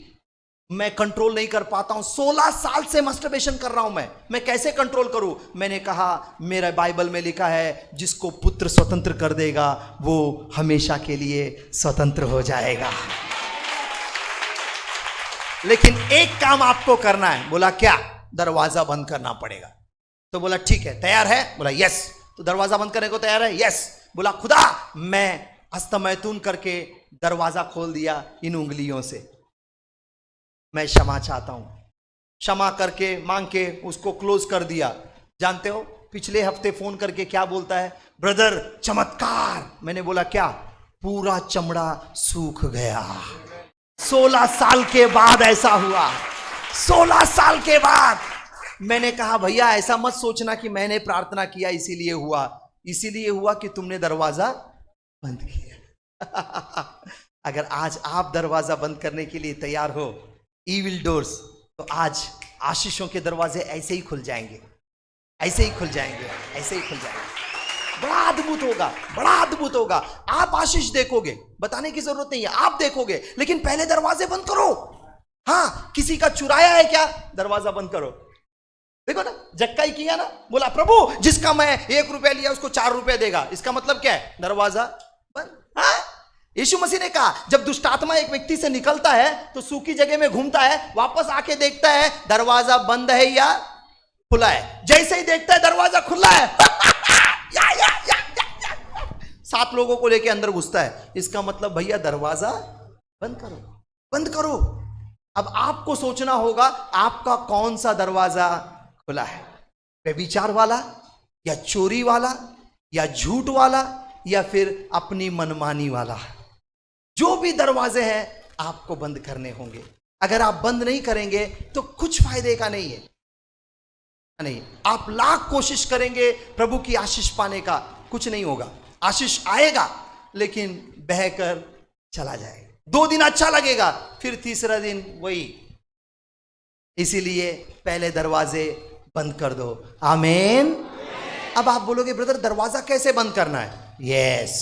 मैं कंट्रोल नहीं कर पाता हूं। 16 साल से मास्टरबेशन कर रहा हूं मैं कैसे कंट्रोल करूं? मैंने कहा मेरे बाइबल में लिखा है जिसको पुत्र स्वतंत्र कर देगा वो हमेशा के लिए स्वतंत्र हो जाएगा। लेकिन एक काम आपको करना है। बोला क्या? दरवाजा बंद करना पड़ेगा। तो बोला ठीक है, तैयार है? बोला यस। तो दरवाजा बंद करने को तैयार है? यस। बोला खुदा मैं हस्तमैथुन करके दरवाजा खोल दिया इन उंगलियों से, मैं क्षमा चाहता हूं। क्षमा करके मांग के उसको क्लोज कर दिया। जानते हो पिछले हफ्ते फोन करके क्या बोलता है? ब्रदर चमत्कार। मैंने बोला क्या? पूरा चमड़ा सूख गया। 16 साल के बाद ऐसा हुआ। 16 साल के बाद। मैंने कहा भैया ऐसा मत सोचना कि मैंने प्रार्थना किया इसीलिए हुआ। इसीलिए हुआ कि तुमने दरवाजा बंद किया। अगर आज आप दरवाजा बंद करने के लिए तैयार हो, इविल डोर्स, तो आज आशीषों के दरवाजे ऐसे ही खुल जाएंगे, ऐसे ही खुल जाएंगे, ऐसे ही खुल जाएंगे। बड़ा अद्भुत होगा, बड़ा अद्भुत होगा। आप आशीष देखोगे, बताने की जरूरत नहीं है, आप देखोगे। लेकिन पहले दरवाजे बंद करो। हाँ, किसी का चुराया है क्या, दरवाजा बंद करो। देखो ना, जक्का ही किया ना, बोला प्रभु जिसका मैं 1 रुपया लिया उसको 4 रुपए देगा। इसका मतलब क्या है, दरवाजा बंद। हाँ, यीशु मसीह ने कहा जब दुष्ट आत्मा एक व्यक्ति से निकलता है तो सूखी जगह में घूमता है, वापस आके देखता है दरवाजा बंद है या खुला है। जैसे ही देखता है दरवाजा खुला है या। 7 लोगों को लेके अंदर घुसता है। इसका मतलब भैया दरवाजा बंद करो, बंद करो। अब आपको सोचना होगा आपका कौन सा दरवाजा खुला है, व्यभिचार वाला या चोरी वाला या झूठ वाला या फिर अपनी मनमानी वाला। जो भी दरवाजे हैं आपको बंद करने होंगे। अगर आप बंद नहीं करेंगे तो कुछ फायदे का नहीं है। नहीं, आप लाख कोशिश करेंगे प्रभु की आशीष पाने का, कुछ नहीं होगा। आशीष आएगा लेकिन बहकर चला जाएगा। 2 दिन अच्छा लगेगा, फिर तीसरा दिन वही। इसीलिए पहले दरवाजे बंद कर दो। आमीन। अब आप बोलोगे ब्रदर दरवाजा कैसे बंद करना है? यस,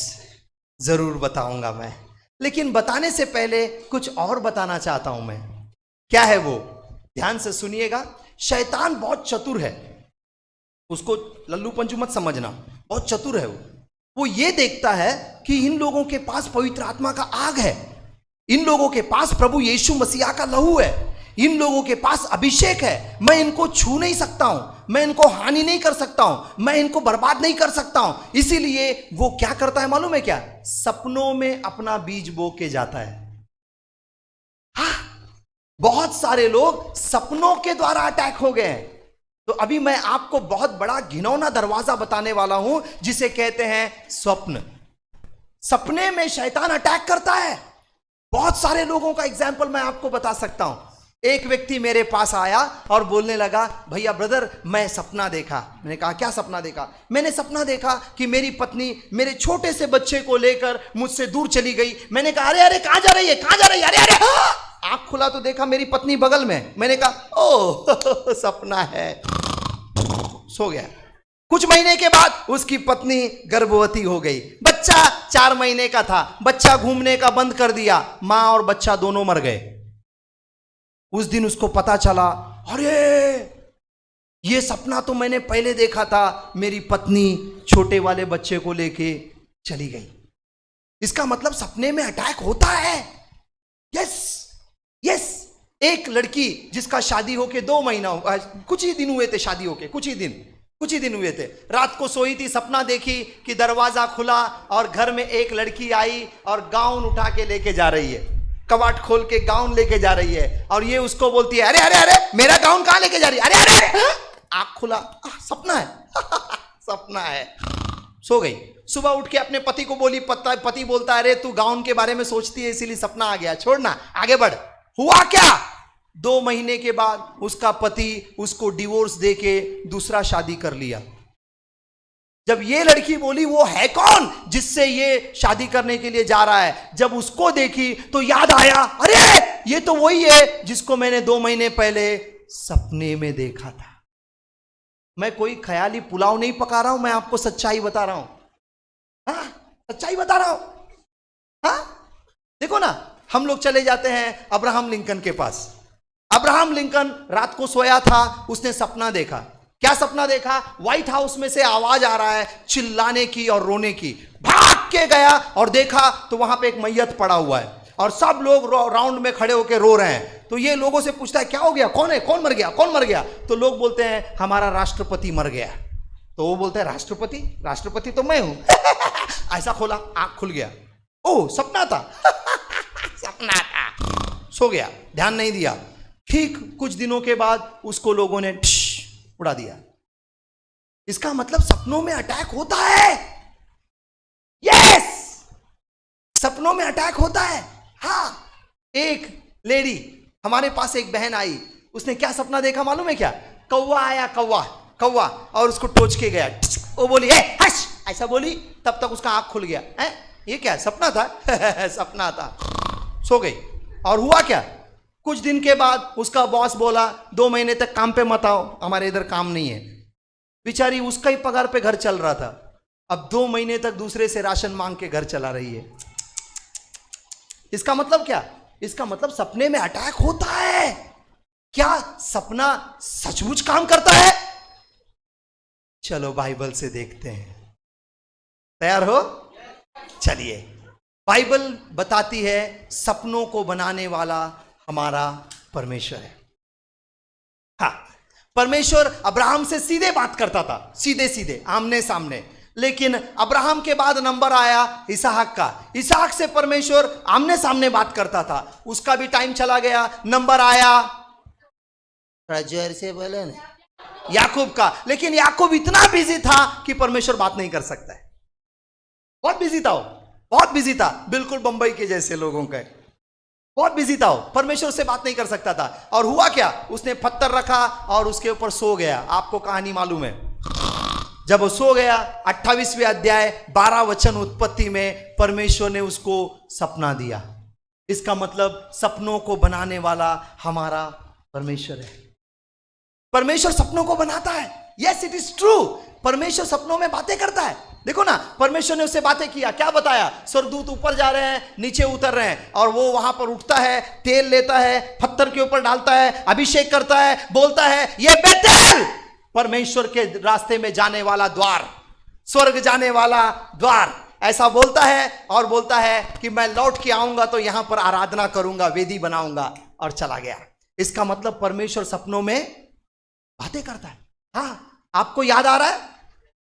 जरूर बताऊंगा मैं, लेकिन बताने से पहले कुछ और बताना चाहता हूं मैं। क्या है वो, ध्यान से सुनिएगा। शैतान बहुत चतुर है, उसको लल्लू पंचू मत समझना, बहुत चतुर है वो ये देखता है कि इन लोगों के पास पवित्र आत्मा का आग है, इन लोगों के पास प्रभु यीशु मसीहा का लहू है, इन लोगों के पास अभिषेक है। मैं इनको छू नहीं सकता हूं, मैं इनको हानि नहीं कर सकता हूं, मैं इनको बर्बाद नहीं कर सकता हूं। इसीलिए वो क्या करता है मालूम है क्या? सपनों में अपना बीज बो के जाता है। हाँ, बहुत सारे लोग सपनों के द्वारा अटैक हो गए हैं। तो अभी मैं आपको बहुत बड़ा घिनौना दरवाजा बताने वाला हूं जिसे कहते हैं स्वप्न। सपने में शैतान अटैक करता है। बहुत सारे लोगों का एग्जाम्पल मैं आपको बता सकता हूं। एक व्यक्ति मेरे पास आया और बोलने लगा, भैया ब्रदर मैं सपना देखा। मैंने कहा क्या सपना देखा? मैंने सपना देखा कि मेरी पत्नी मेरे छोटे से बच्चे को लेकर मुझसे दूर चली गई। मैंने कहा अरे अरे कहां जा रही है, कहां जा रही है? अरे अरे आंख खुला तो देखा मेरी पत्नी बगल में। मैंने कहा ओ सपना है, सो गया। कुछ महीने के बाद उसकी पत्नी गर्भवती हो गई। बच्चा 4 महीने का था। बच्चा घूमने का बंद कर दिया, मां और बच्चा दोनों मर गए। उस दिन उसको पता चला, अरे ये सपना तो मैंने पहले देखा था, मेरी पत्नी छोटे वाले बच्चे को लेके चली गई। इसका मतलब सपने में अटैक होता है। Yes yes. एक लड़की जिसका शादी होके 2 महीना कुछ ही दिन हुए थे, शादी होके कुछ ही दिन हुए थे। रात को सोई थी, सपना देखी कि दरवाजा खुला और घर में एक लड़की आई और गाउन उठा के लेके जा रही है। कवाट खोल के गाउन लेके जा रही है और ये उसको बोलती है, अरे अरे अरे मेरा गाउन कहां लेके जा रही है? अरे अरे अरे। आंख खुला, सपना है सपना है। सो गई। सुबह उठ के अपने पति को बोली, पति बोलता है, अरे तू गाउन के बारे में सोचती है इसीलिए सपना आ गया, छोड़ना आगे बढ़। हुआ क्या? 2 महीने के बाद उसका पति उसको डिवोर्स देके दूसरा शादी कर लिया। जब ये लड़की बोली वो है कौन जिससे ये शादी करने के लिए जा रहा है, जब उसको देखी तो याद आया, अरे ये तो वही है जिसको मैंने 2 महीने पहले सपने में देखा था। मैं कोई ख्याली पुलाव नहीं पका रहा हूं, मैं आपको सच्चाई बता रहा हूं। हाँ, सच्चाई बता रहा हूं। हाँ, देखो ना, हम लोग चले जाते हैं अब्राहम लिंकन के पास। अब्राहम लिंकन रात को सोया था, उसने सपना देखा। क्या सपना देखा? व्हाइट हाउस में से आवाज आ रहा है चिल्लाने की और रोने की। भाग के गया और देखा तो वहां पे एक मैयत पड़ा हुआ है और सब लोग राउंड में खड़े होकर रो रहे हैं। तो ये लोगों से पूछता है क्या हो गया, कौन है, कौन मर गया, कौन मर गया? तो लोग बोलते हैं हमारा राष्ट्रपति मर गया। तो वो बोलते हैं राष्ट्रपति तो मैं हूं ऐसा खोला, आंख खुल गया। ओ सपना था सपना था। सो गया, ध्यान नहीं दिया। ठीक कुछ दिनों के बाद उसको लोगों ने उड़ा दिया। इसका मतलब सपनों में अटैक होता है। यस, सपनों में अटैक होता है। हाँ, एक लेडी हमारे पास, एक बहन आई, उसने क्या सपना देखा मालूम है क्या? कौवा आया, कौवा और उसको टोच के गया। वो बोली हश, ऐसा बोली, तब तक उसका आंख खुल गया। है ये क्या सपना था सपना था। सो गई। और हुआ क्या? कुछ दिन के बाद उसका बॉस बोला 2 महीने तक काम पे मत आओ, हमारे इधर काम नहीं है। बेचारी उसका ही पगार पे घर चल रहा था अब 2 महीने तक दूसरे से राशन मांग के घर चला रही है। इसका मतलब क्या? इसका मतलब सपने में अटैक होता है। क्या सपना सचमुच काम करता है? चलो बाइबल से देखते हैं। तैयार हो? चलिए, बाइबल बताती है सपनों को बनाने वाला हमारा परमेश्वर है। हाँ, परमेश्वर अब्राहम से सीधे बात करता था, सीधे सीधे आमने सामने। लेकिन अब्राहम के बाद नंबर आया इसहाक का। इसहाक से परमेश्वर आमने सामने बात करता था, उसका भी टाइम चला गया। नंबर आया, जोर से बोले ना, याकूब का। लेकिन याकूब इतना बिजी था कि परमेश्वर बात नहीं कर सकता है। बहुत बिजी था वो, बहुत बिजी था, बिल्कुल बंबई के जैसे लोगों का। बहुत बिजी था वो, परमेश्वर से बात नहीं कर सकता था। और हुआ क्या? उसने पत्थर रखा और उसके ऊपर सो गया। आपको कहानी मालूम है। जब वो सो गया, 28वें अध्याय 12 वचन उत्पत्ति में परमेश्वर ने उसको सपना दिया। इसका मतलब सपनों को बनाने वाला हमारा परमेश्वर है। परमेश्वर सपनों को बनाता है। Yes, it is true. परमेश्वर सपनों में बातें करता है। देखो ना, परमेश्वर ने उससे बातें किया। क्या बताया? स्वर्गदूत ऊपर जा रहे हैं, नीचे उतर रहे हैं, और वो वहां पर उठता है, तेल लेता है, पत्थर के ऊपर डालता है, अभिषेक करता है, बोलता है ये बेतेल, परमेश्वर के रास्ते में जाने वाला द्वार, स्वर्ग जाने वाला द्वार, ऐसा बोलता है। और बोलता है कि मैं लौट के आऊंगा तो यहां पर आराधना करूंगा, वेदी बनाऊंगा, और चला गया। इसका मतलब परमेश्वर सपनों में बातें करता है। हाँ, आपको याद आ रहा है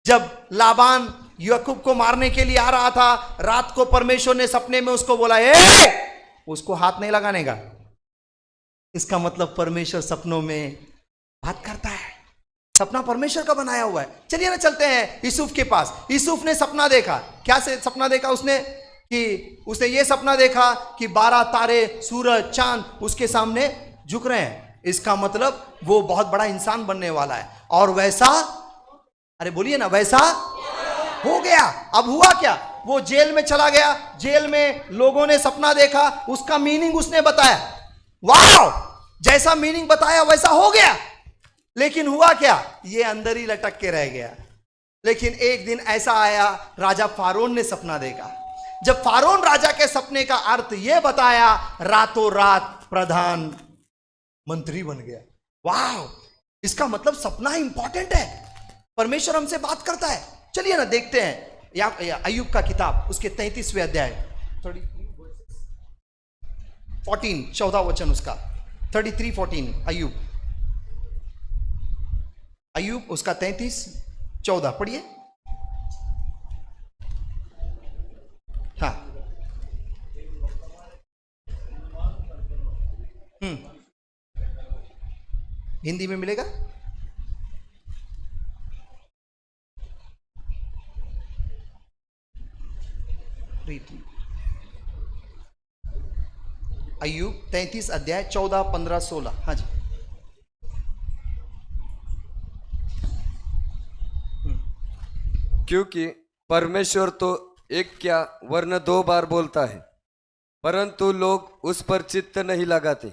जब लाबान याकूब को मारने के लिए आ रहा था, रात को परमेश्वर ने सपने में उसको बोला, उसको हाथ नहीं लगाने का। इसका मतलब परमेश्वर सपनों में बात करता है। सपना परमेश्वर का बनाया हुआ है। चलिए ना, चलते हैं यूसुफ के पास। यूसुफ ने सपना देखा। क्या से सपना देखा उसने? कि उसने ये सपना देखा कि 12 तारे, सूरज, चांद उसके सामने झुक रहे हैं। इसका मतलब वो बहुत बड़ा इंसान बनने वाला है। और वैसा, अरे बोलिए ना, वैसा हो गया। अब हुआ क्या? वो जेल में चला गया। जेल में लोगों ने सपना देखा, उसका मीनिंग उसने बताया। वाह, जैसा मीनिंग बताया वैसा हो गया। लेकिन हुआ क्या? ये अंदर ही लटक के रह गया। लेकिन एक दिन ऐसा आया, राजा फारोन ने सपना देखा। जब फारोन राजा के सपने का अर्थ यह बताया, रातों रात प्रधान मंत्री बन गया। वाह, इसका मतलब सपना इंपॉर्टेंट है। परमेश्वर हमसे बात करता है। चलिए ना, देखते हैं या अय्यूब का किताब, उसके 33वें अध्याय 14 वचन उसका 33:14। अय्यूब उसका 33:14 पढ़िए। हाँ, हिंदी में मिलेगा? अय्यूब 33 अध्याय 14, 15, 16। हाँ जी। क्योंकि परमेश्वर तो एक क्या वरन 2 बार बोलता है, परंतु लोग उस पर चित्त नहीं लगाते।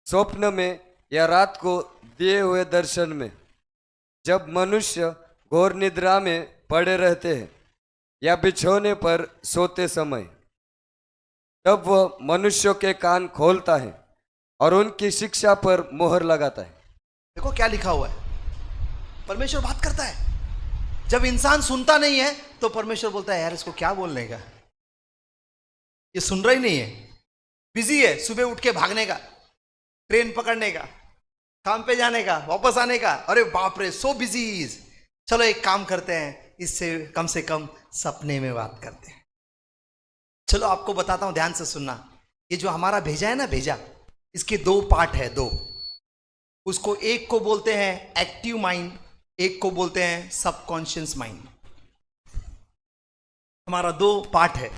स्वप्न में या रात को दिए हुए दर्शन में, जब मनुष्य घोर निद्रा में पड़े रहते हैं या बिछौने पर सोते समय, तब वह मनुष्यों के कान खोलता है और उनकी शिक्षा पर मोहर लगाता है। देखो क्या लिखा हुआ है, परमेश्वर बात करता है। जब इंसान सुनता नहीं है तो परमेश्वर बोलता है, यार इसको क्या बोलने का, ये सुन रहा ही नहीं है, बिजी है, सुबह उठ के भागने का, ट्रेन पकड़ने का, काम पे जाने का, वापस आने का। अरे बाप रे, सो बिजी इज। चलो एक काम करते हैं, इससे कम से कम सपने में बात करते हैं। चलो आपको बताता हूं, ध्यान से सुनना। ये जो हमारा भेजा है ना, भेजा, इसके 2 पार्ट है, 2। उसको एक को बोलते हैं एक्टिव माइंड, एक को बोलते हैं सबकॉन्शियस माइंड। हमारा 2 पार्ट है।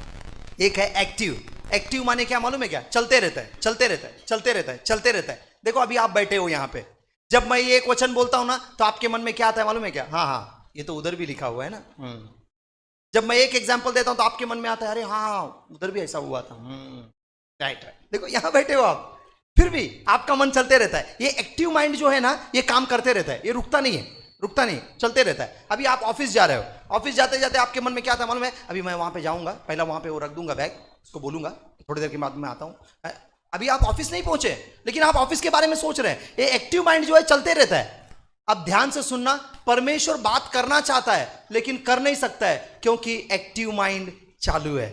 एक है एक्टिव। एक्टिव माने क्या मालूम है क्या? चलते रहता है, चलते रहता है, चलते रहता है, चलते रहता है। देखो अभी आप बैठे हो यहां पे, जब मैं ये एक वचन बोलता हूं ना तो आपके मन में क्या आता है मालूम है क्या? हाँ हाँ, ये तो उधर भी लिखा हुआ है ना। जब मैं एक एग्जाम्पल देता हूं तो आपके मन में आता है, अरे हाँ उधर भी ऐसा हुआ था। Right right. देखो यहां बैठे हो आप, फिर भी आपका मन चलते रहता है। ये एक्टिव माइंड जो है ना, ये काम करते रहता है, ये रुकता नहीं है। रुकता नहीं, चलते रहता है। अभी आप ऑफिस जा रहे हो, ऑफिस जाते जाते आपके मन में क्या था मालूम है? अभी मैं वहां पे जाऊंगा, पहला वहां पे वो रख दूंगा बैग, उसको बोलूंगा थोड़ी देर के बाद मैं आता हूं। अभी आप ऑफिस नहीं पहुंचे, लेकिन आप ऑफिस के बारे में सोच रहे हैं। ये एक्टिव माइंड जो है चलते रहता है। अब ध्यान से सुनना, परमेश्वर बात करना चाहता है लेकिन कर नहीं सकता है, क्योंकि एक्टिव माइंड चालू है।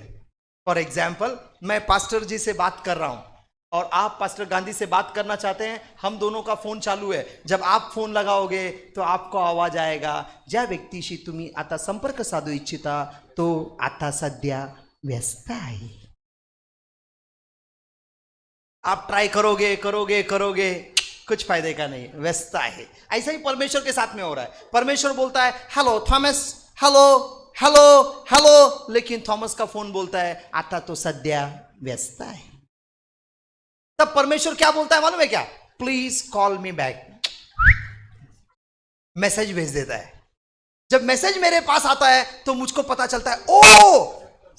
फॉर एग्जाम्पल, मैं पास्टर जी से बात कर रहा हूं और आप पास्टर गांधी से बात करना चाहते हैं, हम दोनों का फोन चालू है। जब आप फोन लगाओगे तो आपको आवाज आएगा, ज्या व्यक्तीशी तुम्ही आता संपर्क साधू इच्छिता तो आता सध्या व्यस्त आहे। आप ट्राई करोगे करोगे करोगे, कुछ फायदे का नहीं, व्यस्त है। ऐसा ही परमेश्वर के साथ में हो रहा है। परमेश्वर बोलता है hello Thomas, hello hello hello, लेकिन थॉमस का फोन बोलता है आता तो सध्या व्यस्त है। तब परमेश्वर क्या बोलता है मालूम है क्या? Please call me back. Message भेज देता है। जब मैसेज मेरे पास आता है तो मुझको पता चलता है, ओ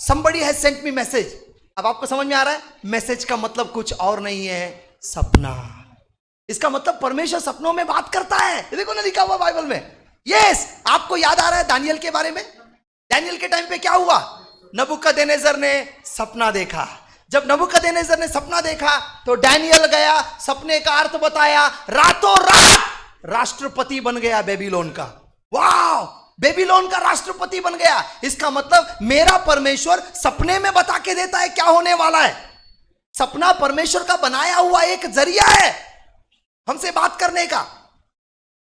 somebody has sent me message. अब आपको समझ में आ रहा है, मैसेज का मतलब कुछ और नहीं है, सपना। इसका मतलब परमेश्वर सपनों में बात करता है। देखो ना लिखा हुआ बाइबल में। यस, आपको याद आ रहा है दानियल के बारे में? दानियल के टाइम पे क्या हुआ? नबूकदनेस्सर ने सपना देखा। जब नबूकदनेस्सर ने सपना देखा तो डैनियल गया, सपने का अर्थ बताया, रातों रात राष्ट्रपति बन गया बेबीलोन का। वाह, बेबीलोन का राष्ट्रपति बन गया। इसका मतलब मेरा परमेश्वर सपने में बता के देता है क्या होने वाला है। सपना परमेश्वर का बनाया हुआ एक जरिया है हमसे बात करने का।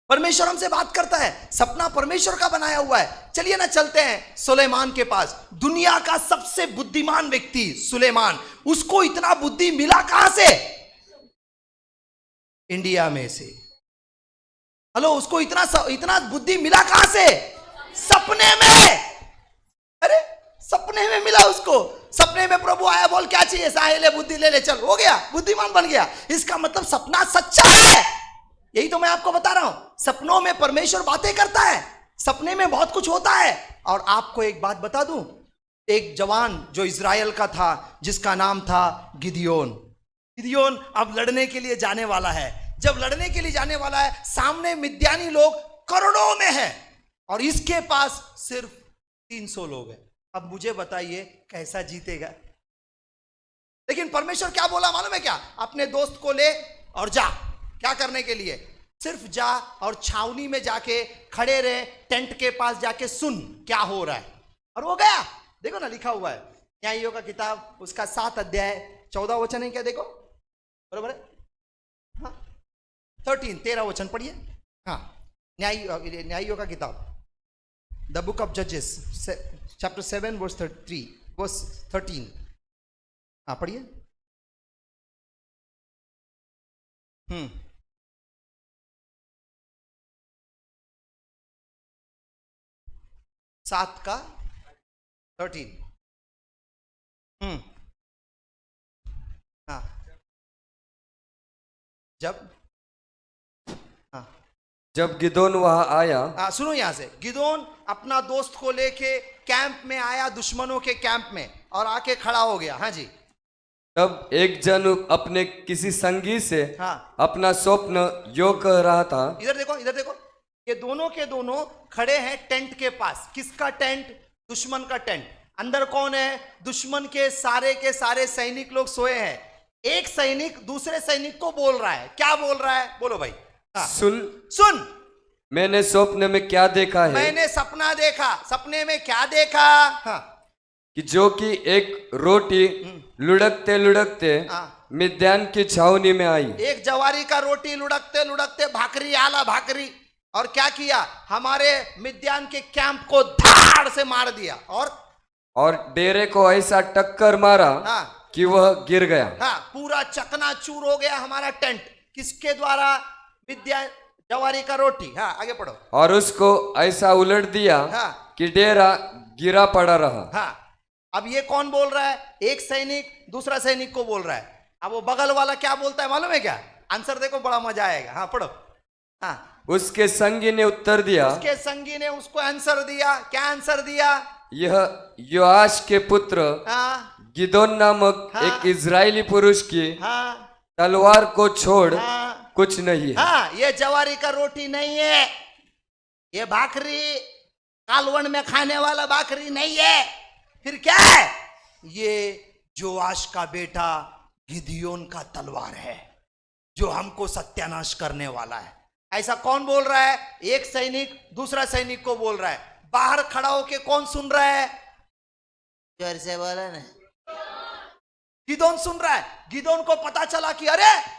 परमेश्वर हमसे बात करता है, सपना परमेश्वर का बनाया हुआ है। चलिए ना चलते हैं सुलेमान के पास। दुनिया का सबसे बुद्धिमान व्यक्ति सुलेमान, उसको इतना बुद्धि मिला कहां से? इंडिया में से। हेलो, उसको इतना बुद्धि मिला कहां से? सपने में। अरे सपने में मिला उसको। सपने में प्रभु आया, बोल क्या चाहिए? साहेले बुद्धि ले ले, चल, हो गया, बुद्धिमान बन गया। इसका मतलब सपना सच्चा है। यही तो मैं आपको बता रहा हूं, सपनों में परमेश्वर बातें करता है। सपने में बहुत कुछ होता है। और आपको एक बात बता दूं, एक जवान जो इजराइल का था, जिसका नाम था गिदियोन। गिदियोन अब लड़ने के लिए जाने वाला है। जब लड़ने के लिए जाने वाला है, सामने मिद्यानी लोग करोड़ों में हैं और इसके पास सिर्फ 300 लोग हैं। अब मुझे बताइए कैसा जीतेगा? लेकिन परमेश्वर क्या बोला मालूम है क्या? अपने दोस्त को ले और जा। क्या करने के लिए? सिर्फ जा और छावनी में जाके खड़े रहे, टेंट के पास जाके सुन क्या हो रहा है। और वो गया। देखो ना लिखा हुआ है न्यायियों का किताब, उसका 7 अध्याय 14 वचन है क्या? देखो बरोबर है, हाँ 13 वचन पढ़िए। हाँ, न्यायियों का किताब, द बुक ऑफ जजेस चैप्टर 7 वर्स 13। हाँ पढ़िए। 7 का 13। हाँ, जब गिदोन वहां आया। सुनो यहां से, गिदोन अपना दोस्त को लेके कैंप में आया, दुश्मनों के कैंप में, और आके खड़ा हो गया। हाँ जी। तब एक जन अपने किसी संगी से हाँ, अपना स्वप्न यो कह रहा था। इधर देखो, इधर देखो, ये दोनों के दोनों खड़े हैं टेंट के पास। किसका टेंट? दुश्मन का टेंट। अंदर कौन है? दुश्मन के सारे सैनिक लोग सोए हैं। एक सैनिक दूसरे सैनिक को बोल रहा है। क्या बोल रहा है? बोलो भाई। हाँ। सुन, मैंने स्वप्न में क्या देखा है? मैंने सपना देखा। सपने में क्या देखा? हाँ, कि जो कि एक रोटी लुढ़कते लुढ़कते मिद्यान की छावनी में आई। एक जवारी का रोटी लुढ़कते लुढ़कते भाकरी आला भाकरी, और क्या किया? हमारे मिद्यान के कैंप को धाड़ से मार दिया और डेरे को ऐसा टक्कर मारा कि वह गिर गया। हाँ, पूरा चकनाचूर हो गया हमारा टेंट। किसके द्वारा? मिद्यान जवारी का रोटी। हाँ आगे पढ़ो। और उसको ऐसा उलट दिया कि डेरा गिरा पड़ा रहा। हाँ, अब ये कौन बोल रहा है? एक सैनिक दूसरा सैनिक को बोल रहा है। अब वो बगल वाला क्या बोलता है मालूम है क्या? आंसर देखो, बड़ा मजा आएगा। हाँ पढ़ो। हाँ, उसके संगी ने उत्तर दिया। उसके संगी ने उसको आंसर दिया। क्या आंसर दिया? यह योआश के पुत्र गिदोन नामक एक इजरायली पुरुष की तलवार को छोड़ कुछ नहीं है। हाँ, ये जवारी का रोटी नहीं है। ये भाखरी कालवन में खाने वाला भाखरी नहीं है, फिर क्या है? ये जोआश का बेटा गिदियोन का तलवार है, जो हमको सत्यानाश करने वाला है। ऐसा कौन बोल रहा है? एक सैनिक दूसरा सैनिक को बोल रहा है। बाहर खड़ा होके कौन सुन रहा है? जोर से बोला ना। गिदोन सुन रहा है। गिदोन को पता चला कि अरे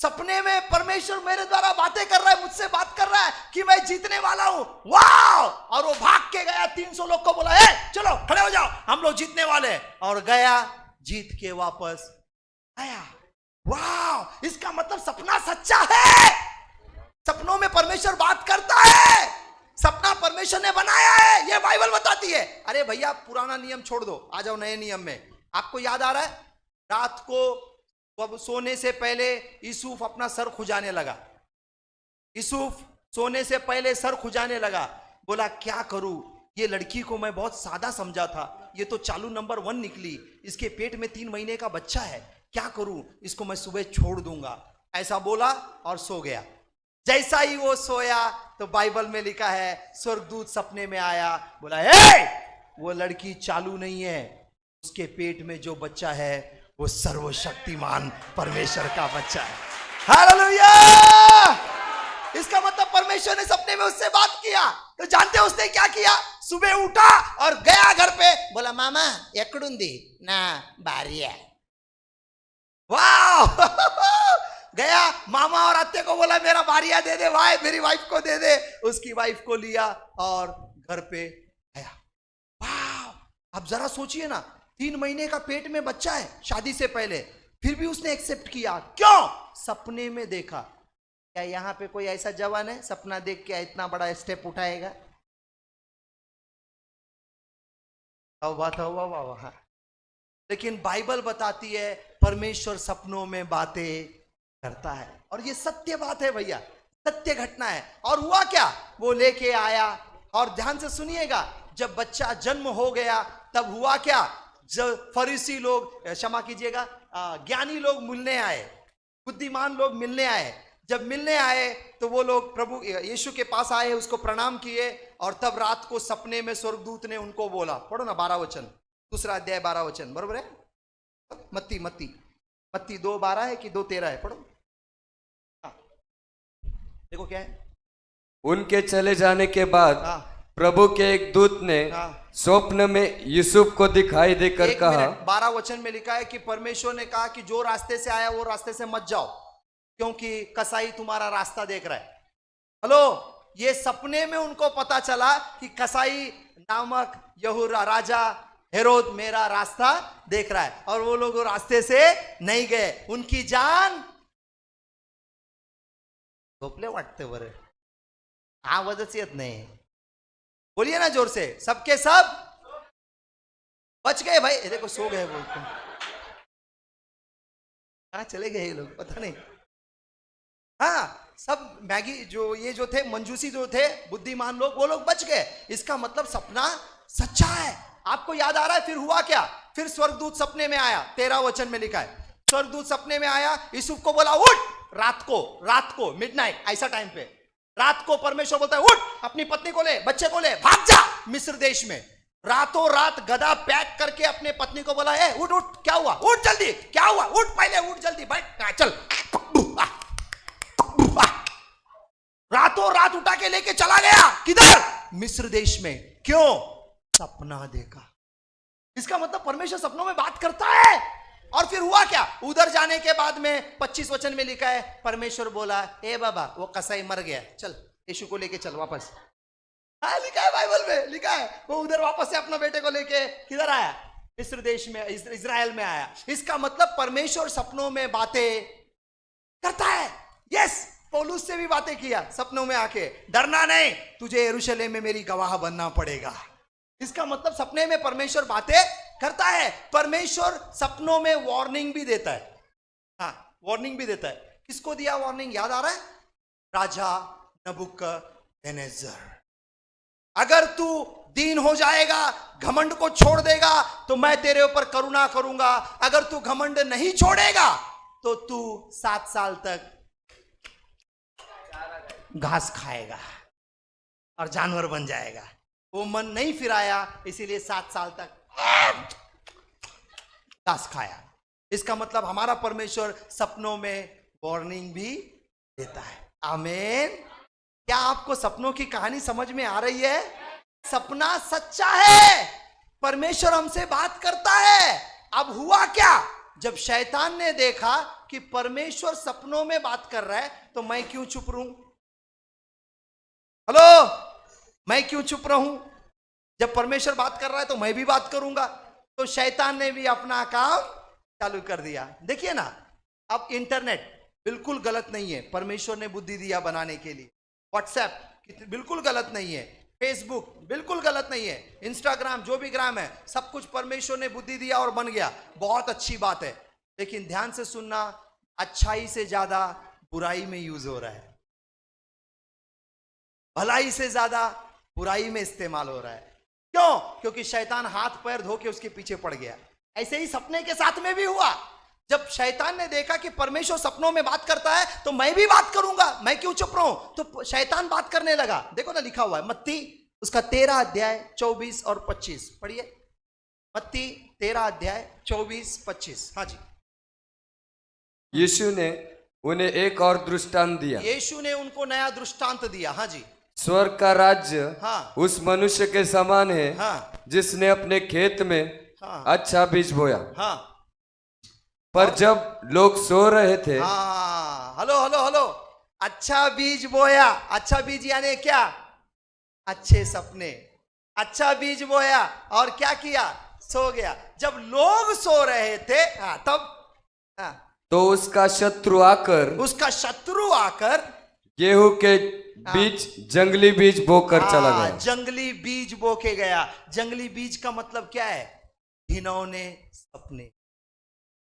सपने में परमेश्वर मेरे द्वारा बातें कर रहा है, मुझसे बात कर रहा है कि मैं जीतने वाला हूं। वाह! और वो भाग के गया, 300 लोग को बोला, ए चलो खड़े हो जाओ, हम लोग जीतने वाले हैं। और गया, जीत के वापस आया। वाह! इसका मतलब सपना सच्चा है। सपनों में परमेश्वर बात करता है। सपना परमेश्वर ने बनाया है, ये बाइबल बताती है। अरे भैया पुराना नियम छोड़ दो, आ जाओ नए नियम में। आपको याद आ रहा है रात को अब सोने से पहले यूसुफ अपना सर खुजाने लगा। यूसुफ सोने से पहले सर खुजाने लगा। बोला क्या करूं, ये लड़की को मैं बहुत सादा समझा था, ये तो चालू नंबर 1 निकली, इसके पेट में 3 महीने का बच्चा है, क्या करूं, इसको मैं सुबह छोड़ दूंगा। ऐसा बोला और सो गया। जैसा ही वो सोया तो बाइबल में लिखा है स्वर्गदूत सपने में आया, बोला वो लड़की चालू नहीं है, उसके पेट में जो बच्चा है वो सर्वशक्तिमान परमेश्वर का बच्चा है। हालेलुया! इसका मतलब परमेश्वर ने सपने में उससे बात किया। तो जानते हो उसने क्या किया? सुबह उठा और गया घर पे, बोला मामा एक्कडुंदी ना भार्या। वाह! गया मामा और अत्ते को बोला मेरा भार्या दे दे भाई, मेरी वाइफ को दे दे। उसकी वाइफ को लिया और घर पे आया। वाह! अब जरा सोचिए ना, 3 महीने का पेट में बच्चा है शादी से पहले, फिर भी उसने एक्सेप्ट किया। क्यों? सपने में देखा। क्या यहां पे कोई ऐसा जवान है सपना देख के इतना बड़ा स्टेप उठाएगा? वाह। लेकिन बाइबल बताती है परमेश्वर सपनों में बातें करता है, और ये सत्य बात है भैया, सत्य घटना है। और हुआ क्या? वो लेके आया, और ध्यान से सुनिएगा, जब बच्चा जन्म हो गया तब हुआ क्या? जब फरीसी लोग, क्षमा कीजिएगा, ज्ञानी लोग मिलने आए, बुद्धिमान लोग मिलने आए। जब मिलने आए तो वो लोग प्रभु यीशु के पास आए, उसको प्रणाम किए, और तब रात को सपने में स्वर्गदूत ने उनको बोला, पढ़ो ना 12 वचन, दूसरा अध्याय 12 वचन, बरोबर है? मत्ती 2:12 है कि 2:13 है? पढ़ो। देखो क्या है। उनके चले जाने के बाद प्रभु के एक दूत ने स्वप्न में यूसुफ को दिखाई देकर कहा, 12 वचन में लिखा है कि परमेश्वर ने कहा कि जो रास्ते से आया वो रास्ते से मत जाओ, क्योंकि कसाई तुम्हारा रास्ता देख रहा है। हेलो, ये सपने में उनको पता चला कि कसाई नामक यहूदा राजा हेरोद मेरा रास्ता देख रहा है, और वो लोग रास्ते से नहीं गए। उनकी जान झोपले वाटते बरं, आवाजच येत नहीं, बोलिए ना जोर से, सबके सब बच गए भाई। देखो सो गए, बोलते कहां चले गए ये लोग पता नहीं। हाँ, सब मैगी जो थे मंजूसी जो थे बुद्धिमान लोग, वो लोग बच गए। इसका मतलब सपना सच्चा है। आपको याद आ रहा है फिर हुआ क्या? फिर स्वर्गदूत सपने में आया, 13 वचन में लिखा है, स्वर्गदूत सपने में आया, यूसुफ को बोला उठ। रात को मिडनाइट ऐसा टाइम पे, रात को परमेश्वर बोलता है उठ, अपनी पत्नी को ले, बच्चे को ले, भाग जा मिस्र देश में। रातों रात गधा पैक करके अपने पत्नी को बोला ए उठ उठ, क्या हुआ, उठ जल्दी, क्या हुआ, उठ पहले, उठ जल्दी, बैठ चल। रातों रात उठा के लेके चला गया, किधर? मिस्र देश में। क्यों? सपना देखा। इसका मतलब परमेश्वर सपनों में बात करता है। और फिर हुआ क्या? उधर जाने के बाद में 25 वचन में लिखा है, परमेश्वर बोला ए बाबा वो कसाई मर गया, चल यीशु को लेके चल वापस। हाँ, लिखा है बाइबल में, लिखा है वो उधर वापस से अपना बेटे को लेके किधर आया? मिस्र देश में, इजराइल में आया। इसका मतलब परमेश्वर सपनों में बातें करता है। यस, पौलुस से भी बातें किया सपनों में आके, डरना नहीं, तुझे यरूशलेम में मेरी गवाह बनना पड़ेगा। इसका मतलब सपने में परमेश्वर बातें करता है। परमेश्वर सपनों में वार्निंग भी देता है। हाँ, वार्निंग भी देता है। किसको दिया वार्निंग, याद आ रहा है? राजा नबूकदनेस्सर, अगर तू दीन हो जाएगा, घमंड को छोड़ देगा तो मैं तेरे ऊपर करुणा करूंगा। अगर तू घमंड नहीं छोड़ेगा तो तू 7 साल तक घास खाएगा। और जानवर बन जाएगा। वो मन नहीं फिराया, इसीलिए 7 साल तक घास खाया। इसका मतलब हमारा परमेश्वर सपनों में वार्निंग भी देता है। आमीन। क्या आपको सपनों की कहानी समझ में आ रही है? सपना सच्चा है, परमेश्वर हमसे बात करता है। अब हुआ क्या? जब शैतान ने देखा कि परमेश्वर सपनों में बात कर रहा है, तो मैं क्यों चुप रहूं? हेलो, मैं क्यों चुप रहूं? जब परमेश्वर बात कर रहा है तो मैं भी बात करूंगा। तो शैतान ने भी अपना काम चालू कर दिया। देखिए ना, अब इंटरनेट बिल्कुल गलत नहीं है, परमेश्वर ने बुद्धि दिया बनाने के लिए। व्हाट्सएप बिल्कुल गलत नहीं है, फेसबुक बिल्कुल गलत नहीं है, इंस्टाग्राम जो भी ग्राम है, सब कुछ परमेश्वर ने बुद्धि दिया और बन गया, बहुत अच्छी बात है। लेकिन ध्यान से सुनना, अच्छाई से ज्यादा बुराई में यूज हो रहा है, भलाई से ज्यादा बुराई में इस्तेमाल हो रहा है। क्यों? क्योंकि शैतान हाथ पैर धो के उसके पीछे पड़ गया। ऐसे ही सपने के साथ में भी हुआ। जब शैतान ने देखा कि परमेश्वर सपनों में बात करता है, तो मैं भी बात करूंगा, मैं क्यों चुप रहूं? तो शैतान बात करने लगा। देखो ना, लिखा हुआ है मत्ती उसका 13 अध्याय 24 और 25 पढ़िए। मत्ती 13 अध्याय 24-25। हाँ जी। यीशु ने उन्हें एक और दृष्टांत दिया। यीशु ने उनको नया दृष्टांत दिया। हाँ जी। स्वर्ग का राज्य हाँ। उस मनुष्य के समान है, हाँ। जिसने अपने खेत में हाँ। अच्छा बीज बोया। हाँ। पर जब लोग सो रहे थे, हाँ, हेलो हेलो हेलो, अच्छा बीज बोया। अच्छा बीज यानी क्या? अच्छे सपने। अच्छा बीज बोया और क्या किया? सो गया। जब लोग सो रहे थे, हाँ, तब हाँ, तो उसका शत्रु आकर गेहूं के बीच जंगली बीज बोकर चला गया। जंगली बीज बो के गया। जंगली बीज का मतलब क्या है? घिनौने सपने,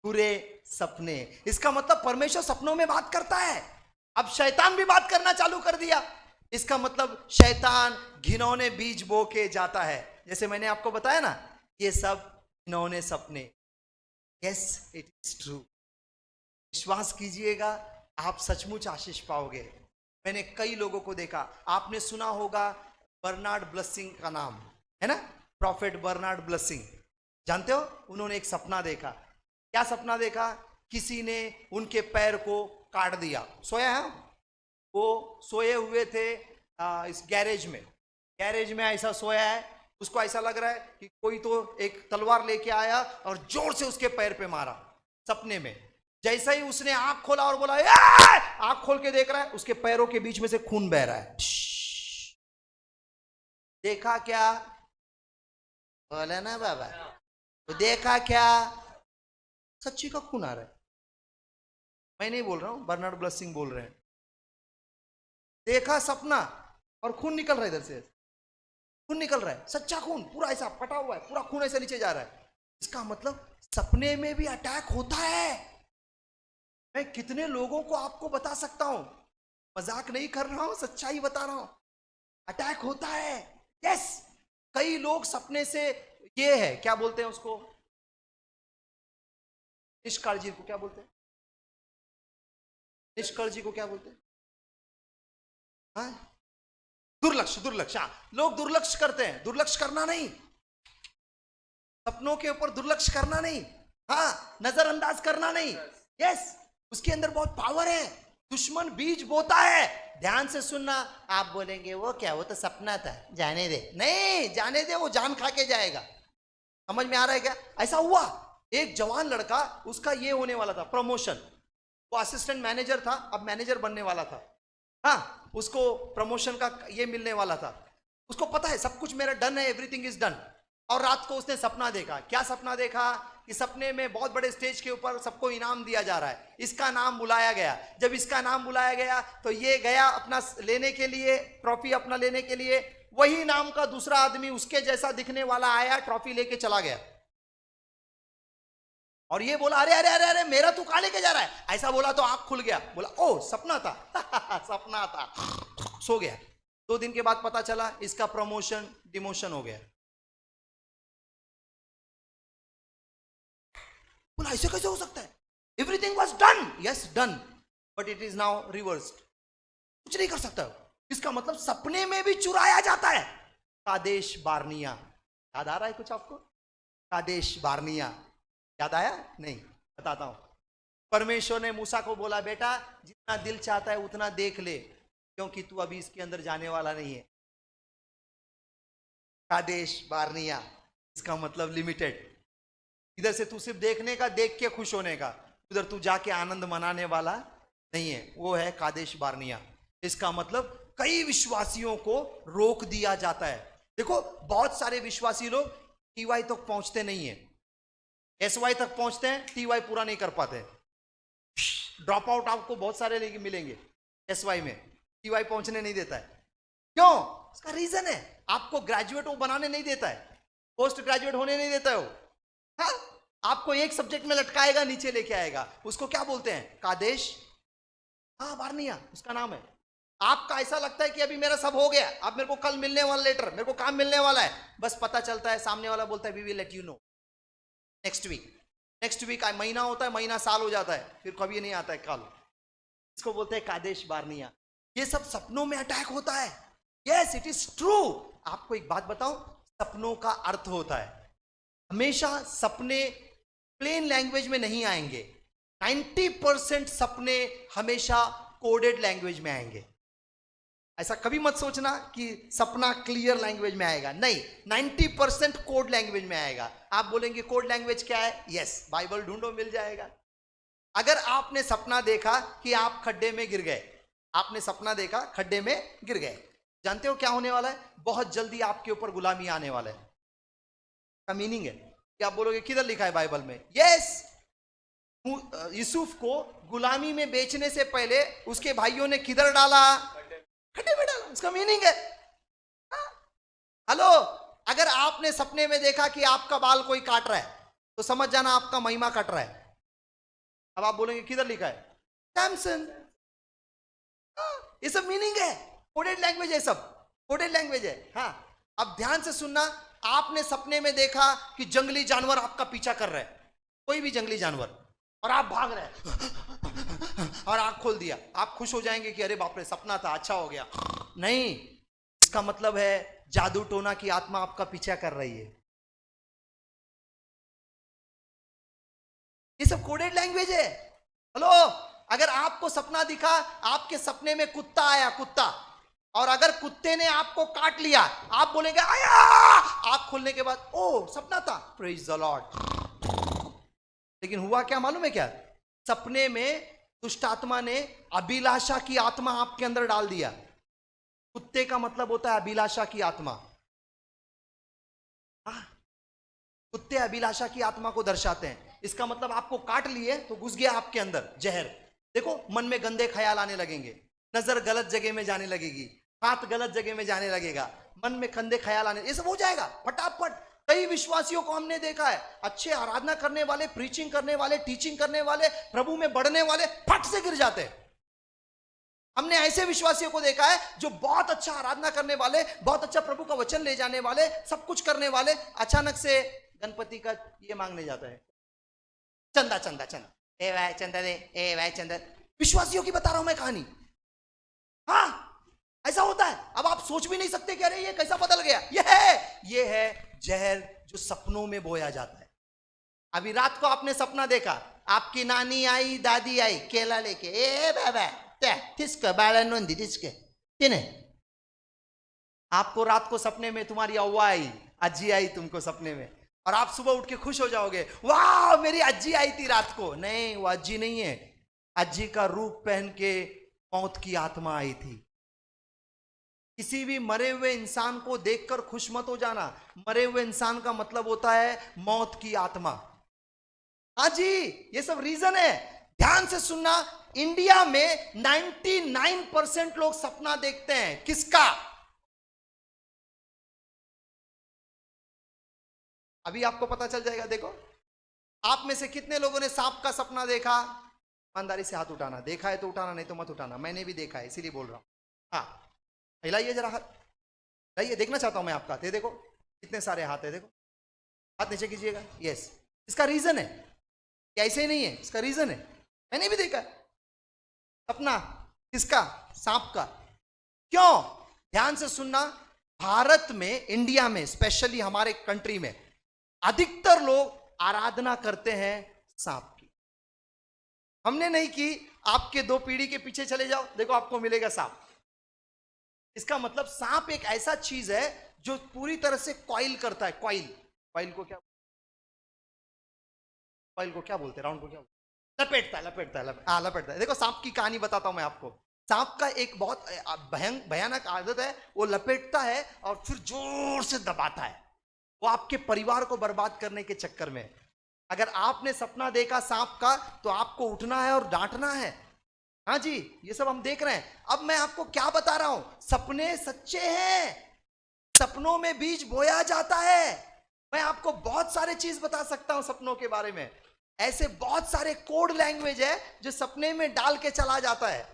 बुरे सपने। इसका मतलब परमेश्वर सपनों में बात करता है। अब शैतान भी बात करना चालू कर दिया। इसका मतलब शैतान घिनौने बीज बो के जाता है। जैसे मैंने आपको बताया ना, ये सब घिनौने सपने। Yes, it is true. विश्वास कीजिएगा, आप सचमुच आशीष पाओगे। मैंने कई लोगों को देखा, आपने सुना होगा बर्नार्ड ब्लेसिंग का नाम है ना, प्रॉफेट बर्नार्ड ब्लेसिंग, जानते हो? उन्होंने एक सपना देखा। क्या सपना देखा? किसी ने उनके पैर को काट दिया। सोया है वो, सोए हुए थे इस गैरेज में ऐसा सोया है। उसको ऐसा लग रहा है कि कोई तो एक तलवार लेके आया और जोर से उसके पैर पे मारा सपने में। जैसे ही उसने आंख खोला और बोला, आंख खोल के देख रहा है, उसके पैरों के बीच में से खून बह रहा है। देखा क्या? बोला ना बाबा, तो देखा क्या? सच्ची का खून आ रहा है। मैं नहीं बोल रहा हूं, बर्नार्ड ब्लेसिंग बोल रहे हैं। देखा सपना और खून निकल रहा है, इधर से खून निकल रहा है, सच्चा खून, पूरा ऐसा फटा हुआ है, पूरा खून ऐसा नीचे जा रहा है। इसका मतलब सपने में भी अटैक होता है। मैं कितने लोगों को आपको बता सकता हूं, मजाक नहीं कर रहा हूं, सच्चाई बता रहा हूं। अटैक होता है। यस, कई लोग सपने से, ये है क्या बोलते हैं उसको, निष्काळजी को क्या बोलते हैं? निष्काळजी को क्या बोलते हैं? हाँ? दुर्लक्ष। हाँ, लोग दुर्लक्ष करते हैं। दुर्लक्ष करना नहीं, सपनों के ऊपर दुर्लक्ष करना नहीं, हाँ, नजरअंदाज करना नहीं। यस, उसके अंदर बहुत पावर है। दुश्मन बीज बोता है। ध्यान से सुनना। आप बोलेंगे वो क्या, वो तो सपना था, जाने दे। नहीं, जाने दे, वो जान खा के जाएगा। समझ में आ रहा है क्या? ऐसा हुआ, एक जवान लड़का, उसका ये होने वाला था प्रमोशन। वो असिस्टेंट मैनेजर था, अब मैनेजर बनने वाला था। हाँ, उसको प्रमोशन का ये मिलने वाला था। उसको पता है सब कुछ मेरा डन है, एवरीथिंग इज डन। और रात को उसने सपना देखा। क्या सपना देखा? कि सपने में बहुत बड़े स्टेज के ऊपर सबको इनाम दिया जा रहा है, इसका नाम बुलाया गया। जब इसका नाम बुलाया गया तो ये गया अपना लेने के लिए, ट्रॉफी अपना लेने के लिए। वही नाम का दूसरा आदमी उसके जैसा दिखने वाला आया, ट्रॉफी लेके चला गया। और ये बोला, अरे अरे अरे अरे, मेरा तू कहां लेके जा रहा है? ऐसा बोला तो आंख खुल गया, बोला ओ सपना था। सपना था, सो गया। 2 दिन के बाद पता चला इसका प्रमोशन डिमोशन हो गया। बोला ऐसे कैसे हो सकता है? Everything was done. Yes done, but it is now reversed. कुछ नहीं कर सकता। इसका मतलब सपने में भी चुराया जाता है। कादेश बार्निया, याद आ रहा है कुछ आपको? कादेश बार्निया याद आया? नहीं, बताता हूं। परमेश्वर ने मूसा को बोला, बेटा जितना दिल चाहता है उतना देख ले, क्योंकि तू अभी इसके अंदर जाने वाला नहीं है। कादेश बार्निया, इसका मतलब लिमिटेड। इधर से तू सिर्फ देखने का, देख के खुश होने का, उधर तू जाके आनंद मनाने वाला नहीं है। वो है कादेश बार्निया। इसका मतलब कई विश्वासियों को रोक दिया जाता है। देखो बहुत सारे विश्वासी लोग टीवाई तक पहुंचते नहीं है, एसवाई तक पहुंचते हैं, टीवाई पूरा नहीं कर पाते। ड्रॉप आउट आपको बहुत सारे मिलेंगे एसवाई में, टीवाई पहुंचने नहीं देता है। क्यों? इसका रीजन है, आपको ग्रेजुएट वो बनाने नहीं देता है, पोस्ट ग्रेजुएट होने नहीं देता है वो। हाँ? आपको एक सब्जेक्ट में लटकाएगा, नीचे लेके आएगा। उसको क्या बोलते हैं? कादेश, हाँ बार्निया उसका नाम है। आपका ऐसा लगता है कि अभी मेरा सब हो गया, अब मेरे को कल मिलने वाला लेटर, मेरे को काम मिलने वाला है, बस पता चलता है सामने वाला बोलता है we will let you know next week. Next week महीना होता है, महीना साल हो जाता है, फिर कभी नहीं आता है कल। इसको बोलते हैं कादेश बार्निया। ये सब सपनों में अटैक होता है। Yes it is true. आपको एक बात बताऊं, सपनों का अर्थ होता है। हमेशा सपने प्लेन लैंग्वेज में नहीं आएंगे। 90% सपने हमेशा कोडेड लैंग्वेज में आएंगे। ऐसा कभी मत सोचना कि सपना क्लियर लैंग्वेज में आएगा, नहीं, 90% कोड लैंग्वेज में आएगा। आप बोलेंगे कोड लैंग्वेज क्या है? यस, बाइबल ढूंढो मिल जाएगा। अगर आपने सपना देखा कि आप खड्डे में गिर गए, आपने सपना देखा खड्डे में गिर गए, जानते हो क्या होने वाला है? बहुत जल्दी आपके ऊपर गुलामी आने वाला है। का मीनिंग है कि आप बोलोगे किधर लिखा है बाइबल में? यस, यूसुफ को गुलामी में बेचने से पहले उसके भाइयों ने किधर डाला? खड्डे में डाला। उसका मीनिंग है। हेलो, अगर आपने सपने में देखा कि आपका बाल कोई काट रहा है तो समझ जाना आपका महिमा कट रहा है। अब आप बोलेंगे किधर लिखा है? सैमसन। ये सब मीनिंग है, कोडेड लैंग्वेज है, सब कोडेड लैंग्वेज है। हाँ, अब ध्यान से सुनना। आपने सपने में देखा कि जंगली जानवर आपका पीछा कर रहा है, कोई भी जंगली जानवर, और आप भाग रहे हैं और आंख खोल दिया, आप खुश हो जाएंगे कि अरे बाप रे सपना था, अच्छा हो गया। नहीं, इसका मतलब है जादू टोना की आत्मा आपका पीछा कर रही है। ये सब कोडेड लैंग्वेज है। हेलो, अगर आपको सपना दिखा, आपके सपने में कुत्ता आया, कुत्ता, और अगर कुत्ते ने आपको काट लिया, आप बोलेंगे आया, आंख खोलने के बाद ओ सपना था, प्रेज द लॉर्ड। लेकिन हुआ क्या मालूम है क्या? सपने में दुष्ट आत्मा ने अभिलाषा की आत्मा आपके अंदर डाल दिया। कुत्ते का मतलब होता है अभिलाषा की आत्मा। कुत्ते अभिलाषा की आत्मा को दर्शाते हैं। इसका मतलब आपको काट लिए तो घुस गया आपके अंदर जहर। देखो, मन में गंदे ख्याल आने लगेंगे, नजर गलत जगह में जाने लगेगी, हाथ गलत जगह में जाने लगेगा, मन में गंदे ख्याल आने, ये सब हो जाएगा फटाफट। कई विश्वासियों को हमने देखा है, अच्छे आराधना करने वाले, प्रीचिंग करने वाले, टीचिंग करने वाले, प्रभु में बढ़ने वाले, फट से गिर जाते हैं। हमने ऐसे विश्वासियों को देखा है जो बहुत अच्छा आराधना करने वाले, बहुत अच्छा प्रभु का वचन ले जाने वाले, सब कुछ करने वाले, अचानक से गणपति का ये मांगने जाता है, चंदा चंदा चंदा, ए भाई चंदा दे, ए भाई चंदा। विश्वासियों की बता रहा हूं मैं कहानी। हाँ, ऐसा होता है। अब आप सोच भी नहीं सकते कि अरे ये कैसा बदल गया। ये है जहर जो सपनों में बोया जाता है। अभी रात को आपने सपना देखा, आपकी नानी आई, दादी आई केला लेके, ए बाबा तिसक बाला नोंदी तिसके तिने। आपको रात को सपने में तुम्हारी अव्वा आई, अज्जी आई तुमको सपने में, और आप सुबह उठ के खुश हो जाओगे, वाह मेरी अज्जी आई थी रात को। नहीं, वो अज्जी नहीं है, अज्जी का रूप पहन के मौत की आत्मा आई थी। किसी भी मरे हुए इंसान को देखकर खुश मत हो जाना। मरे हुए इंसान का मतलब होता है मौत की आत्मा। हाँ जी, ये सब रीजन है। ध्यान से सुनना, इंडिया में 99% लोग सपना देखते हैं। किसका? अभी आपको पता चल जाएगा। देखो, आप में से कितने लोगों ने सांप का सपना देखा? ईमानदारी से हाथ उठाना। देखा है तो उठाना, नहीं तो मत उठाना। मैंने भी देखा है, इसीलिए बोल रहा हूं। हाँ, हिलाइए जरा हाथ, हिलाइए, देखना चाहता हूं मैं आपका। ये देखो कितने सारे हाथ है, देखो, हाथ नीचे कीजिएगा। यस, इसका रीजन है, ऐसे ही नहीं है, इसका रीजन है। मैंने भी देखा है सपना। किसका? सांप का। क्यों? ध्यान से सुनना, भारत में, इंडिया में, स्पेशली हमारे कंट्री में अधिकतर लोग आराधना करते हैं सांप की। हमने नहीं की, आपके 2 पीढ़ी के पीछे चले जाओ, देखो आपको मिलेगा सांप। इसका मतलब सांप एक ऐसा चीज है जो पूरी तरह से कॉइल करता है। कॉइल, कॉइल को क्या, कॉइल को क्या बोलते हैं? राउंड को क्या बोलते हैं? लपेटता है। देखो सांप की कहानी बताता हूं मैं आपको। सांप का एक बहुत भयानक आदत है, वो लपेटता है और फिर जोर से दबाता है। वो आपके परिवार को बर्बाद करने के चक्कर में। अगर आपने सपना देखा सांप का, तो आपको उठना है और डांटना है। हाँ जी, ये सब हम देख रहे हैं। अब मैं आपको क्या बता रहा हूं, सपने सच्चे हैं, सपनों में बीज बोया जाता है। मैं आपको बहुत सारे चीज बता सकता हूं सपनों के बारे में। ऐसे बहुत सारे कोड लैंग्वेज है जो सपने में डाल के चला जाता है।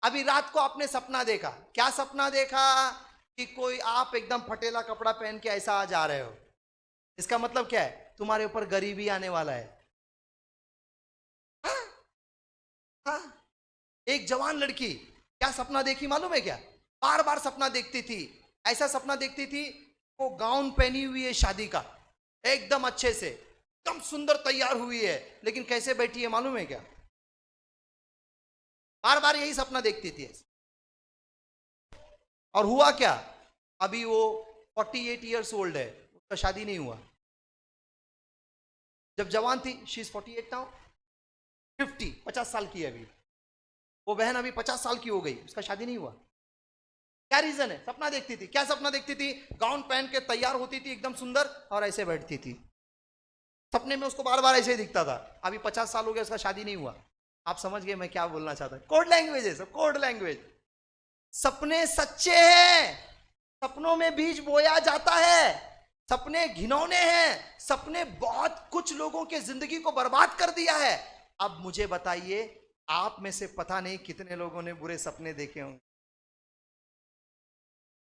अभी रात को आपने सपना देखा, क्या सपना देखा? कि कोई आप एकदम फटेला कपड़ा पहन के ऐसा आ जा रहे हो। इसका मतलब क्या है? तुम्हारे ऊपर गरीबी आने वाला है। हाँ? हाँ? एक जवान लड़की क्या सपना देखी मालूम है क्या? बार बार सपना देखती थी, ऐसा सपना देखती थी, वो गाउन पहनी हुई है शादी का, एकदम अच्छे से, एकदम सुंदर तैयार हुई है, लेकिन कैसे बैठी है मालूम है क्या? बार बार यही सपना देखती थी। और हुआ क्या? अभी वो 48 ईयर्स ओल्ड है, उसका शादी नहीं हुआ। जब जवान थी, शी इज 48 नाउ, 50 साल की है अभी वो बहन, अभी 50 साल की हो गई, उसका शादी नहीं हुआ। क्या रीजन है? सपना देखती थी। क्या सपना देखती थी? गाउन पहन के तैयार होती थी एकदम सुंदर, और ऐसे बैठती थी। सपने में उसको बार बार ऐसे ही दिखता था। अभी 50 साल हो गया, उसका शादी नहीं हुआ। आप समझ गए मैं क्या बोलना चाहता हूं? कोड लैंग्वेज है सब, कोड लैंग्वेज। सपने सच्चे हैं, सपनों में बीज बोया जाता है। सपने घिनौने हैं, सपने बहुत कुछ लोगों के जिंदगी को बर्बाद कर दिया है। अब मुझे बताइए, आप में से पता नहीं कितने लोगों ने बुरे सपने देखे होंगे।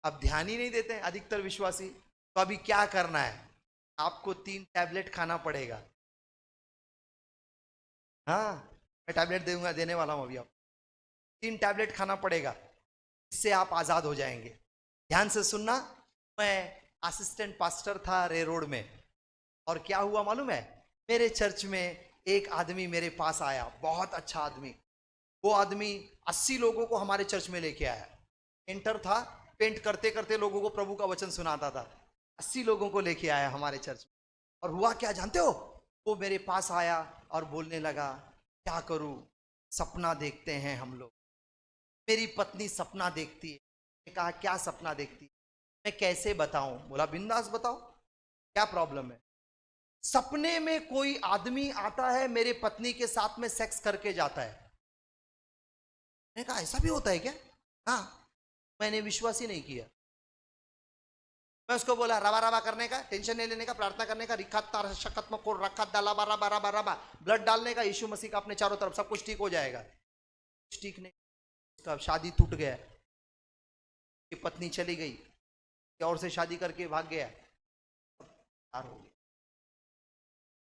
अब ध्यान ही नहीं देते हैं अधिकतर विश्वासी। तो अभी क्या करना है? आपको 3 टैबलेट खाना पड़ेगा। हाँ, मैं टैबलेट दूंगा, देने वाला हूं अभी। आप 3 टैबलेट खाना पड़ेगा, इससे आप आजाद हो जाएंगे। ध्यान से सुनना। मैं असिस्टेंट पास्टर था रे रोड में, और क्या हुआ मालूम है? मेरे चर्च में एक आदमी मेरे पास आया, बहुत अच्छा आदमी। वो आदमी 80 लोगों को हमारे चर्च में लेके आया। पेंटर था, पेंट करते करते लोगों को प्रभु का वचन सुनाता था। 80 लोगों को लेके आया हमारे चर्च में। और हुआ क्या जानते हो? वो मेरे पास आया और बोलने लगा, क्या करूं, सपना देखते हैं हम लोग, मेरी पत्नी सपना देखती है। मैंने कहा क्या सपना देखती है? मैं कैसे बताऊं? बोला बिंदास बताओ, क्या प्रॉब्लम है? सपने में कोई आदमी आता है, मेरे पत्नी के साथ में सेक्स करके जाता है। मैंने कहा ऐसा भी होता है क्या? हाँ। मैंने विश्वास ही नहीं किया। मैं उसको बोला रवा रवा करने का, टेंशन नहीं लेने का, प्रार्थना करने का, रिखात्म को रखा डाला बारा बारा बारा बा, ब्लड डालने का, यीशु मसीह का अपने चारों तरफ, सब कुछ ठीक हो जाएगा। कुछ ठीक नहीं, उसका शादी टूट गया, कि पत्नी चली गई, और से शादी करके भाग गया, हो गया।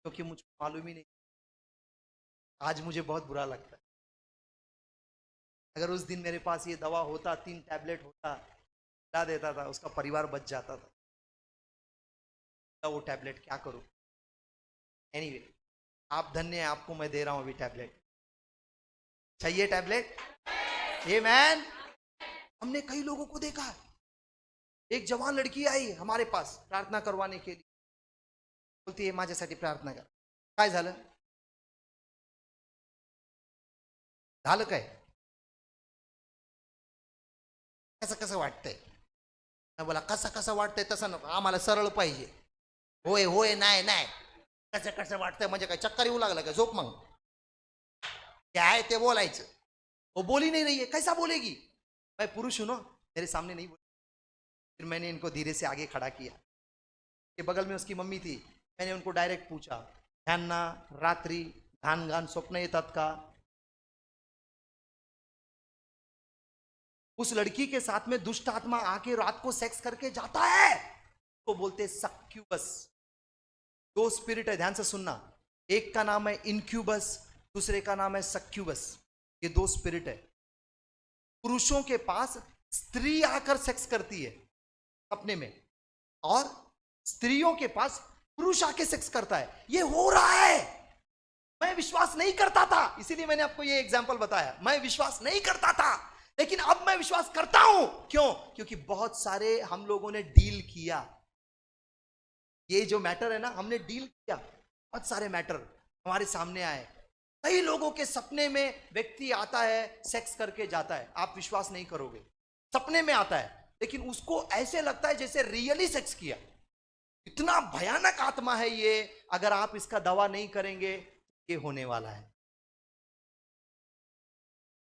क्योंकि मुझे मालूम ही नहीं। आज मुझे बहुत बुरा लगता है। अगर उस दिन मेरे पास ये दवा होता, 3 टैबलेट होता, ला देता था, उसका परिवार बच जाता था। वो टैबलेट क्या करूं? एनीवे, आप धन्य हैं, आपको मैं दे रहा हूं अभी टैबलेट। चाहिए टैबलेट? ये मैन, हमने कई लोगों को देखा। एक जवान लड़की आई हमारे पास प्रार्थना करवाने के लिए, बोलती है माझ्यासाठी प्रार्थना कर। काय झालं? झालं काय? कसं कसं वाटतंय? मैं बोला कसं कसं वाटतंय तसं नको, आम्हाला सरळ पाहिजे। होय होय नाही नाही, कसं कसं वाटतंय म्हणजे काय चक्कर येऊ लागला का? झोप मग। क्या है ते बोलायचं। वो बोल ही नहीं रही है, कैसा बोलेगी? मैं पुरुष हूं ना, मेरे सामने नहीं बोली। फिर मैंने इनको धीरे से आगे खड़ा किया, कि बगल में उसकी मम्मी थी। मैंने उनको डायरेक्ट पूछा, ह्यांना रात्री घाण घाण स्वप्न येतात का? उस लड़की के साथ में दुष्ट आत्मा आके रात को सेक्स करके जाता है, तो बोलते सक्यूबस। 2 स्पिरिट है, ध्यान से सुनना। एक का नाम है इनक्यूबस, दूसरे का नाम है सक्यूबस। ये 2 स्पिरिट है। पुरुषों के पास स्त्री आकर सेक्स करती है सपने में, और स्त्रियों के पास पुरुष आके सेक्स करता है। ये हो रहा है। मैं विश्वास नहीं करता था, इसीलिए मैंने आपको ये एग्जांपल बताया। मैं विश्वास नहीं करता था, लेकिन अब मैं विश्वास करता हूं। क्यों? क्योंकि बहुत सारे हम लोगों ने डील किया। ये जो मैटर है ना, हमने डील किया। बहुत सारे मैटर हमारे सामने आए। कई लोगों के सपने में व्यक्ति आता है, सेक्स करके जाता है। आप विश्वास नहीं करोगे, सपने में आता है, लेकिन उसको ऐसे लगता है जैसे रियली सेक्स किया। इतना भयानक आत्मा है ये। अगर आप इसका दवा नहीं करेंगे, ये होने वाला है।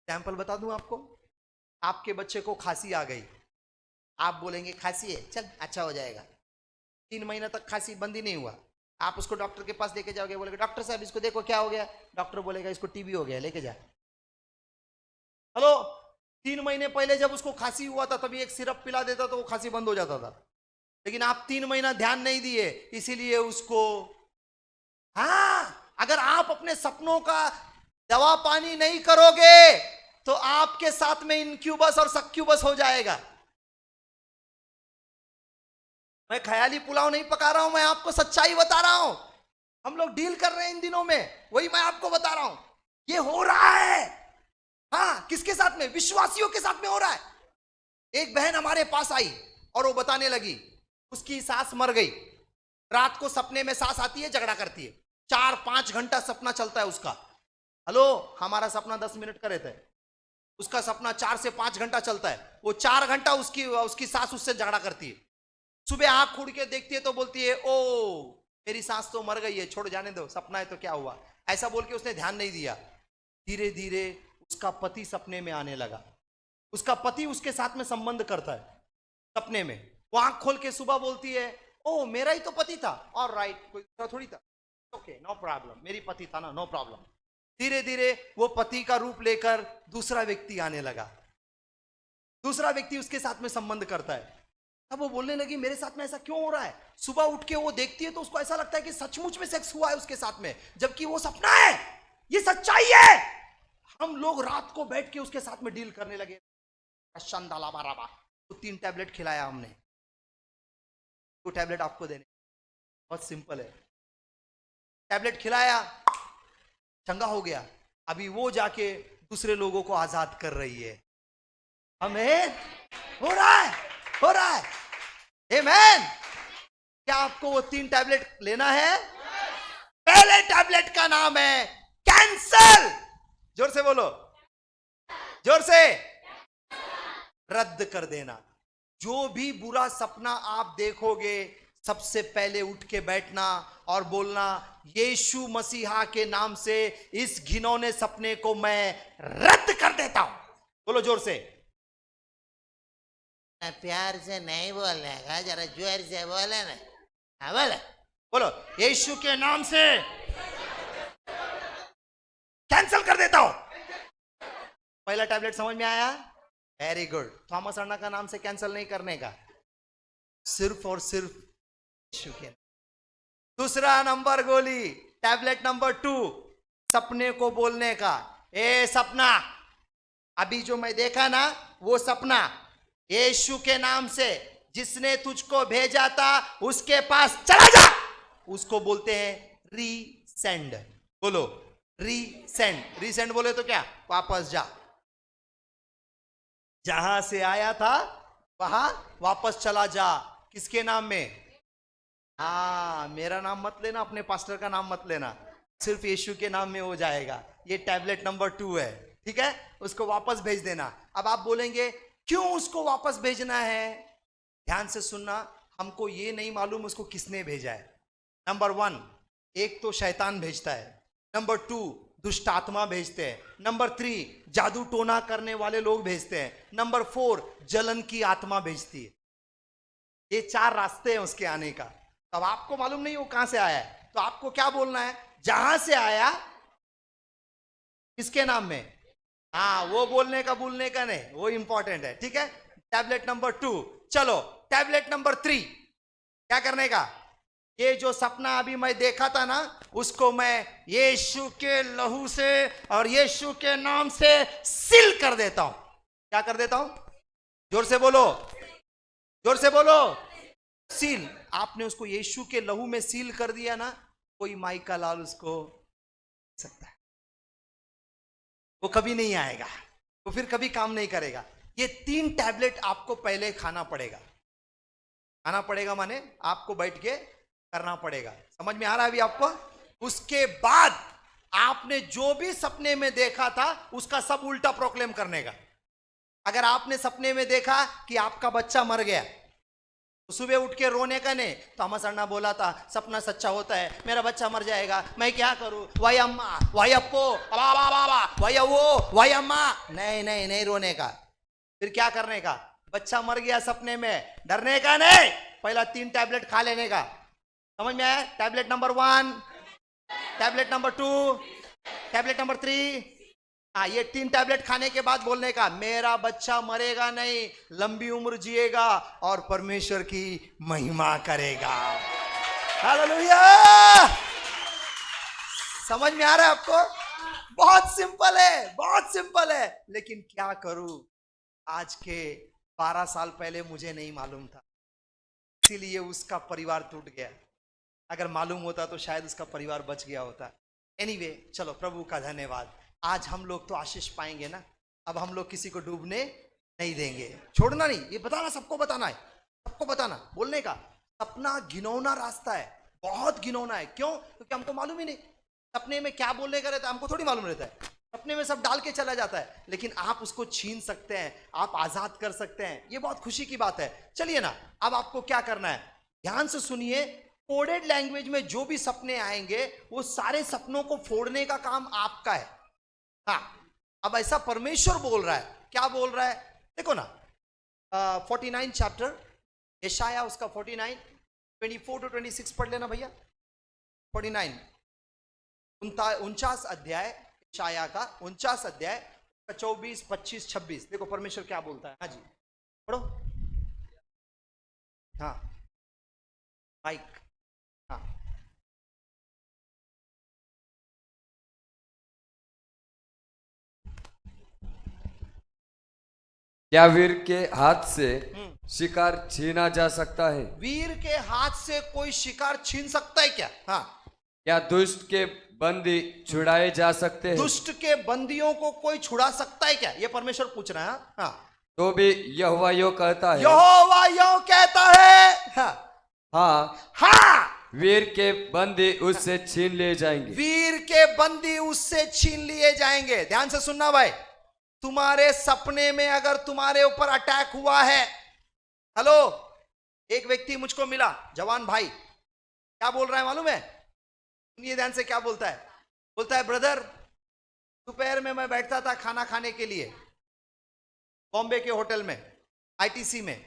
एग्जाम्पल बता दूं आपको। आपके बच्चे को खांसी आ गई, आप बोलेंगे खांसी है, चल अच्छा हो जाएगा। 3 महीना तक खांसी बंद ही नहीं हुआ। आप उसको डॉक्टर के पास लेके जाओगे, बोलेगा डॉक्टर साहब इसको देखो क्या हो गया। डॉक्टर बोलेगा इसको टीबी हो गया, लेके जा। हेलो, 3 महीने पहले जब उसको खांसी हुआ था, तभी एक सिरप पिला देता तो वो खांसी बंद हो जाता था। लेकिन आप 3 महीना ध्यान नहीं दिए, इसीलिए उसको। हाँ, अगर आप अपने सपनों का दवा पानी नहीं करोगे, तो आपके साथ में इनक्यूबस और सक्यूबस हो जाएगा। मैं ख्याली पुलाव नहीं पका रहा हूं, मैं आपको सच्चाई बता रहा हूं। हम लोग डील कर रहे हैं इन दिनों में, वही मैं आपको बता रहा हूं। ये हो रहा है। हाँ, किसके साथ में? विश्वासियों के साथ में हो रहा है। एक बहन हमारे पास आई और वो बताने लगी, उसकी सास मर गई। रात को सपने में सास आती है, झगड़ा करती है। 4-5 घंटा सपना चलता है उसका। हेलो, हमारा सपना 10 मिनट का रहता है, उसका सपना 4 से 5 घंटा चलता है। वो 4 घंटा उसकी सास उससे झगड़ा करती है। सुबह आंख खोल के देखती है तो बोलती है, ओ मेरी सास तो मर गई है, छोड़ जाने दो, सपना है तो क्या हुआ। ऐसा बोल के उसने ध्यान नहीं दिया। धीरे धीरे उसका पति सपने में आने लगा। उसका पति उसके साथ में संबंध करता है सपने में। वो आंख खोल के सुबह बोलती है, ओ मेरा ही तो पति था। और राइट, कोई थोड़ी था। ओके, नो प्रॉब्लम, मेरी पति था ना, नो प्रॉब्लम। धीरे धीरे वो पति का रूप लेकर दूसरा व्यक्ति आने लगा। दूसरा व्यक्ति उसके साथ में संबंध करता है। अब वो बोलने लगी, मेरे साथ में ऐसा क्यों हो रहा है। सुबह उठ के वो देखती है तो उसको ऐसा लगता है कि सचमुच में सेक्स हुआ है उसके साथ में, जबकि वो सपना है। ये सच्चाई है। हम लोग रात को बैठ के उसके साथ में डील करने लगे। तो 3 टैबलेट खिलाया हमने। 2 टैबलेट आपको देने, बहुत सिंपल है। टैबलेट खिलाया, चंगा हो गया। अभी वो जाके दूसरे लोगों को आजाद कर रही है। हमें हो रहा है, हो रहा है। आमेन। क्या आपको वो 3 टैबलेट लेना है? पहले टैबलेट का नाम है कैंसल। जोर से बोलो, जोर से। रद्द कर देना। जो भी बुरा सपना आप देखोगे, सबसे पहले उठ के बैठना और बोलना, यीशु मसीहा के नाम से इस घिनौने सपने को मैं रद्द कर देता हूं। बोलो जोर से। प्यार से नहीं बोलने का, जरा जोर से बोले ना। हाँ बोले। बोलो, यीशु के नाम से कैंसल कर देता हूं। पहला टैबलेट समझ में आया? Very good. थॉमस अन्ना का नाम से कैंसल नहीं करने का, सिर्फ और सिर्फ यीशु के। दूसरा नंबर गोली, टैबलेट नंबर 2, सपने को बोलने का। ए सपना, अभी जो मैं देखा ना, वो सपना यीशु के नाम से जिसने तुझको भेजा था उसके पास चला जा। उसको बोलते हैं रीसेंड। बोलो रीसेंड। रीसेंड बोले तो क्या? वापस जा। जहां से आया था वहां वापस चला जा। किसके नाम में? हाँ, मेरा नाम मत लेना, अपने पास्टर का नाम मत लेना, सिर्फ यीशु के नाम में हो जाएगा। ये टैबलेट नंबर 2 है, ठीक है? उसको वापस भेज देना। अब आप बोलेंगे क्यों उसको वापस भेजना है? ध्यान से सुनना। हमको ये नहीं मालूम उसको किसने भेजा है। नंबर 1, एक तो शैतान भेजता है। नंबर 2, दुष्ट आत्मा भेजते हैं। नंबर 3, जादू टोना करने वाले लोग भेजते हैं। नंबर 4, जलन की आत्मा भेजती है। ये 4 रास्ते हैं उसके आने का। तब आपको मालूम नहीं वो कहां से आया है, तो आपको क्या बोलना है? जहां से आया, किसके नाम में? हाँ, वो बोलने का भूलने का नहीं, वो इंपॉर्टेंट है, ठीक है? Tablet number 2। चलो टैबलेट नंबर 3, क्या करने का? ये जो सपना अभी मैं देखा था ना, उसको मैं यीशु के लहू से और यीशु के नाम से सील कर देता हूं। क्या कर देता हूं? जोर से बोलो, जोर से बोलो। सील, आपने उसको यीशु के लहू में सील कर दिया ना, कोई माई का लाल उसको सकता है, वो कभी नहीं आएगा, वो फिर कभी काम नहीं करेगा। ये 3 टैबलेट आपको पहले खाना पड़ेगा। खाना पड़ेगा माने आपको बैठ के करना पड़ेगा। समझ में आ रहा है अभी आपको? उसके बाद आपने जो भी सपने में देखा था उसका सब उल्टा प्रोक्लेम करने का। अगर आपने सपने में देखा कि आपका बच्चा मर गया तो सुबह उठ के रोने का नहीं। थॉमस अन्ना बोला था सपना सच्चा होता है, मेरा बच्चा मर जाएगा, मैं क्या करूं, वाई अम्मा, वाई अप्पो, बाबा बाबा, वाई वो, वाई अम्मा। नहीं नहीं नहीं, रोने का। फिर क्या करने का? बच्चा मर गया सपने में, डरने का नहीं, पहला 3 टैबलेट खा लेने का। समझ में आया? Tablet number 1, tablet number 2, tablet number 3। हाँ, ये 3 टैबलेट खाने के बाद बोलने का मेरा बच्चा मरेगा नहीं, लंबी उम्र जिएगा और परमेश्वर की महिमा करेगा। हालेलुया! समझ में आ रहा है आपको? बहुत सिंपल है, बहुत सिंपल है। लेकिन क्या करूं, आज के 12 साल पहले मुझे नहीं मालूम था, इसीलिए उसका परिवार टूट गया। अगर मालूम होता तो शायद उसका परिवार बच गया होता। एनीवे, चलो प्रभु का धन्यवाद। आज हम लोग तो आशीष पाएंगे ना। अब हम लोग किसी को डूबने नहीं देंगे, छोड़ना नहीं। ये बताना, सबको बताना है, सबको बताना। बोलने का सपना घिनौना रास्ता है, बहुत घिनौना है। क्यों? क्योंकि हमको मालूम ही नहीं सपने में क्या बोलने का रहता है, हमको थोड़ी मालूम रहता है। सपने में सब डाल के चला जाता है, लेकिन आप उसको छीन सकते हैं, आप आजाद कर सकते हैं। ये बहुत खुशी की बात है। चलिए ना, अब आपको क्या करना है, ध्यान से सुनिए। कोडेड लैंग्वेज में जो भी सपने आएंगे वो सारे सपनों को फोड़ने का काम आपका है। हाँ, अब ऐसा परमेश्वर बोल रहा है। क्या बोल रहा है? देखो ना, 49 चैप्टर यशाया, उसका 49, 24 to 26 पढ़ लेना भैया। 49, 49 अध्याय, यशाया का 49 अध्याय, 24, 25, 26। देखो परमेश्वर क्या बोलता है। हाँ जी, पढ़ो। हाँ, माइक। हाँ, क्या वीर के हाथ से शिकार छीना जा सकता है? वीर के हाथ से कोई शिकार छीन सकता है क्या? हाँ। क्या दुष्ट के बंदी छुड़ाए जा सकते हैं? दुष्ट के बंदियों को कोई छुड़ा सकता है क्या? ये परमेश्वर पूछ रहा है। हाँ, तो भी यहोवा यो कहता है, यहोवा यो कहता है। हाँ, हाँ, हाँ, वीर के बंदी उससे छीन लिए जाएंगे। वीर के बंदी उससे छीन लिए जाएंगे। ध्यान से सुनना भाई, तुम्हारे सपने में अगर तुम्हारे ऊपर अटैक हुआ है, हेलो, एक व्यक्ति मुझको मिला, जवान भाई, क्या बोल रहा है मालूम है? सुनिए ध्यान से, क्या बोलता है? बोलता है ब्रदर, दोपहर में मैं बैठता था खाना खाने के लिए बॉम्बे के होटल में, आईटीसी में।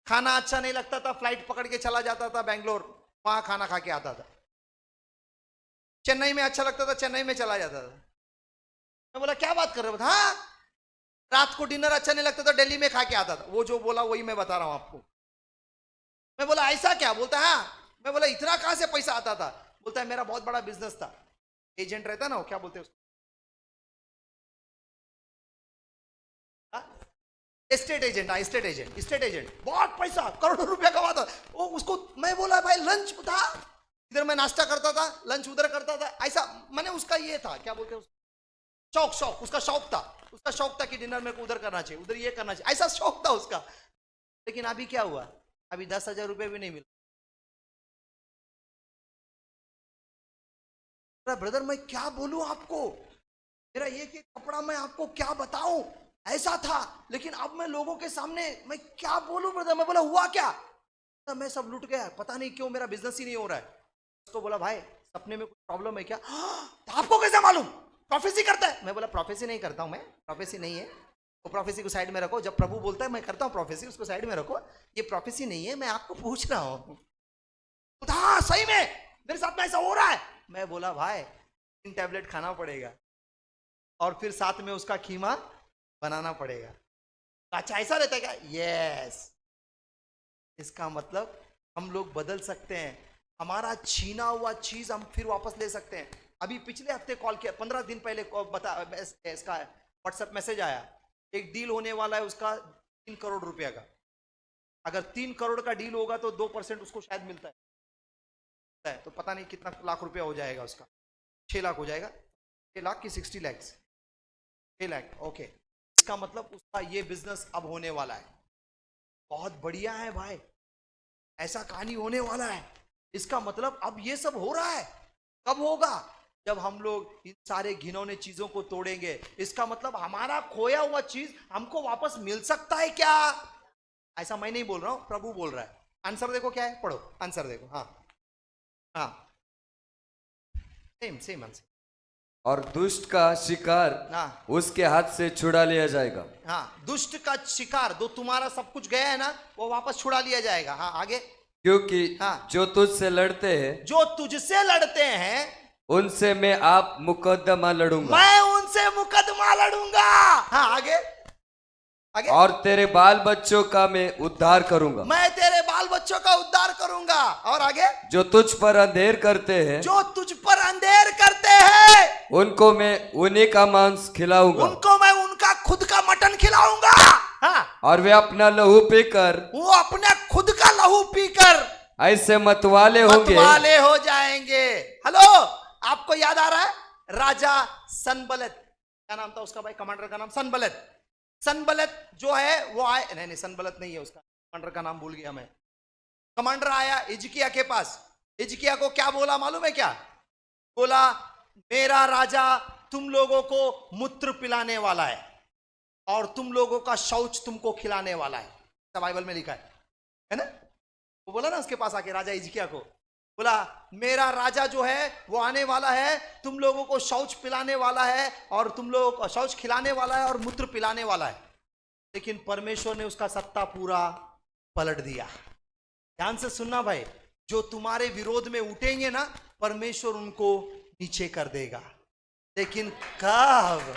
खाना अच्छा नहीं लगता था, फ्लाइट पकड़ के चला जाता था बेंगलोर, वहां खाना खा के आता था। चेन्नई में अच्छा लगता था, चेन्नई में चला जाता था। मैं बोला क्या बात कर रहे हो? हाँ, रात को डिनर अच्छा नहीं लगता था, दिल्ली में खा के आता था। वो जो बोला वही मैं बता रहा हूं आपको। मैं बोला ऐसा क्या? बोलता है हाँ। मैं बोला इतना कहां से पैसा आता था? बोलता है मेरा बहुत बड़ा बिजनेस था, एजेंट रहता ना, वो क्या बोलते हैं उसको, estate agent. Estate agent, estate agent, बहुत पैसा, करोड़ों रुपया कमाता वो। उसको मैं बोला भाई लंच था, इधर मैं नाश्ता करता था, लंच उधर करता था, ऐसा। मैंने उसका ये था, क्या बोलते हैं, शौक, शौक, उसका शौक था। उसका शौक था कि डिनर मेरे को उधर करना चाहिए, उधर ये करना चाहिए, ऐसा शौक था उसका। लेकिन अभी क्या हुआ? अभी 10,000 रुपये भी नहीं मिला। ब्रदर मैं क्या बोलूं आपको, मेरा एक एक कपड़ा मैं आपको क्या बताऊं, ऐसा था। लेकिन अब मैं लोगों के सामने मैं क्या बोलूं ब्रदर? मैं बोला हुआ क्या? तो मैं सब लूट गया, पता नहीं क्यों मेरा बिजनेस ही नहीं हो रहा है। उसको बोला भाई सपने में कुछ प्रॉब्लम है क्या? तो आपको कैसे मालूम? प्रोफेसी करता है। मैं बोला प्रोफेसी नहीं करता हूं मैं, प्रोफेसी नहीं है वो। प्रोफेसी को साइड में रखो, जब प्रभु बोलता है मैं करता हूं प्रोफेसी, उसको साइड में रखो। ये प्रोफेसी नहीं है, मैं आपको पूछ रहा हूं। हाँ सही में मेरे साथ में ऐसा हो रहा है। मैं बोला भाई 3 टैबलेट खाना पड़ेगा और फिर साथ में उसका खीमा बनाना पड़ेगा। अच्छा ऐसा रहता है क्या? यस। इसका मतलब हम लोग बदल सकते हैं, हमारा छीना हुआ चीज हम फिर वापस ले सकते हैं। अभी पिछले हफ्ते कॉल किया, 15 दिन पहले इसका व्हाट्सएप मैसेज आया, एक डील होने वाला है उसका 3 करोड़ रुपया का। अगर 3 करोड़ का डील होगा तो 2% उसको शायद मिलता है, तो पता नहीं कितना लाख रुपया हो जाएगा उसका। 6 लाख हो जाएगा, 6 लाख की 60 लाख, 6 लाख। ओके, इसका मतलब उसका ये बिजनेस अब होने वाला है। बहुत बढ़िया है भाई, ऐसा कहानी होने वाला है। इसका मतलब अब ये सब हो रहा है। कब होगा? जब हम लोग इन सारे घिनौने चीजों को तोड़ेंगे। इसका मतलब हमारा खोया हुआ चीज हमको वापस मिल सकता है क्या? ऐसा मैं नहीं बोल रहा हूं, प्रभु बोल रहा है। आंसर देखो क्या है, पढ़ो आंसर देखो। हाँ हाँ, सेम सेम आंसर। और दुष्ट का शिकार हाँ उसके हाथ से छुड़ा लिया जाएगा। हाँ, दुष्ट का शिकार, जो तुम्हारा सब कुछ गया है ना, वो वापस छुड़ा लिया जाएगा। हाँ आगे। क्योंकि हाँ। जो तुझसे लड़ते हैं जो तुझसे लड़ते हैं उनसे मैं आप मुकदमा लड़ूंगा। मैं उनसे मुकदमा लड़ूंगा। हाँ आगे आगे। और तेरे बाल बच्चों का मैं उद्धार करूंगा। मैं तेरे बाल बच्चों का उद्धार करूंगा। और आगे। जो तुझ पर अंधेर करते हैं जो तुझ पर अंधेर करते हैं उनको मैं उन्हीं का मांस खिलाऊंगा। उनको मैं उनका खुद का मटन खिलाऊंगा। हाँ, और वे अपना लहू पीकर वो अपने खुद का लहू पीकर ऐसे मतवाले होंगे। मतवाले हो जाएंगे। हेलो, आपको याद आ रहा है राजा सनबलत? क्या नाम था उसका भाई, कमांडर का नाम? सनबलत। सनबलत जो है वो आए, नहीं सनबलत नहीं है उसका, कमांडर का नाम भूल गया मैं। कमांडर आया हिजकिया के पास। हिजकिया को क्या बोला मालूम है क्या? बोला, मेरा राजा तुम लोगों को मूत्र पिलाने वाला है और तुम लोगों का शौच तुमको खिलाने वाला है। बाइबल में लिखा है ना? वो बोला ना उसके पास आके, राजा हिजकिया को बोला, मेरा राजा जो है वो आने वाला है, तुम लोगों को शौच पिलाने वाला है और तुम लोगों को शौच खिलाने वाला है और मूत्र पिलाने वाला है। लेकिन परमेश्वर ने उसका सत्ता पूरा पलट दिया। ध्यान से सुनना भाई, जो तुम्हारे विरोध में उठेंगे ना, परमेश्वर उनको नीचे कर देगा। लेकिन कब?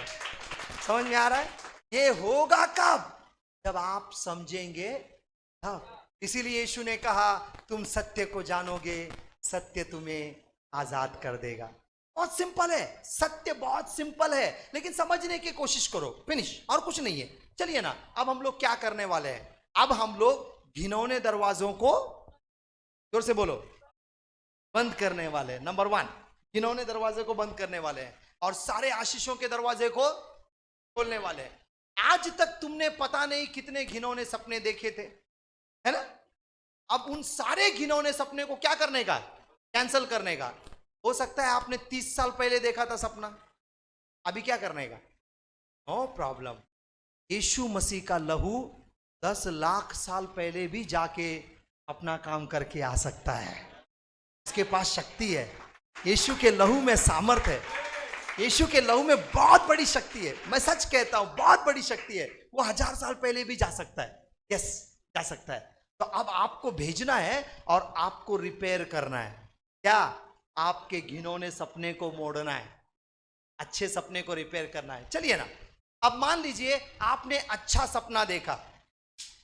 समझ में आ रहा है? ये होगा कब? जब आप समझेंगे तब। इसीलिए यीशु ने कहा, तुम सत्य को जानोगे, सत्य तुम्हें आजाद कर देगा। बहुत सिंपल है, सत्य बहुत सिंपल है, लेकिन समझने की कोशिश करो। फिनिश, और कुछ नहीं है। चलिए ना, अब हम लोग क्या करने वाले हैं? अब हम लोग घिनौने दरवाजों को, जोर से बोलो, बंद करने वाले हैं। नंबर 1, घिनौने दरवाजे को बंद करने वाले हैं और सारे आशीषों के दरवाजे को खोलने वाले हैं। आज तक तुमने पता नहीं कितने घिनौने सपने देखे थे, है ना? अब उन सारे घिनौने सपने को क्या करने का? कैंसल करने का। हो सकता है आपने 30 साल पहले देखा था सपना, अभी क्या करने का? No problem. यीशु मसीह का लहू 10 लाख साल पहले भी जाके अपना काम करके आ सकता है। इसके पास शक्ति है। यीशु के लहू में सामर्थ है। यीशु के लहू में बहुत बड़ी शक्ति है। मैं सच कहता हूं, बहुत बड़ी शक्ति है। वो 1000 साल पहले भी जा सकता है। यस, जा सकता है। तो अब आपको भेजना है और आपको रिपेयर करना है। क्या? आपके घिनौने सपने को मोड़ना है, अच्छे सपने को रिपेयर करना है। चलिए ना, अब मान लीजिए आपने अच्छा सपना देखा।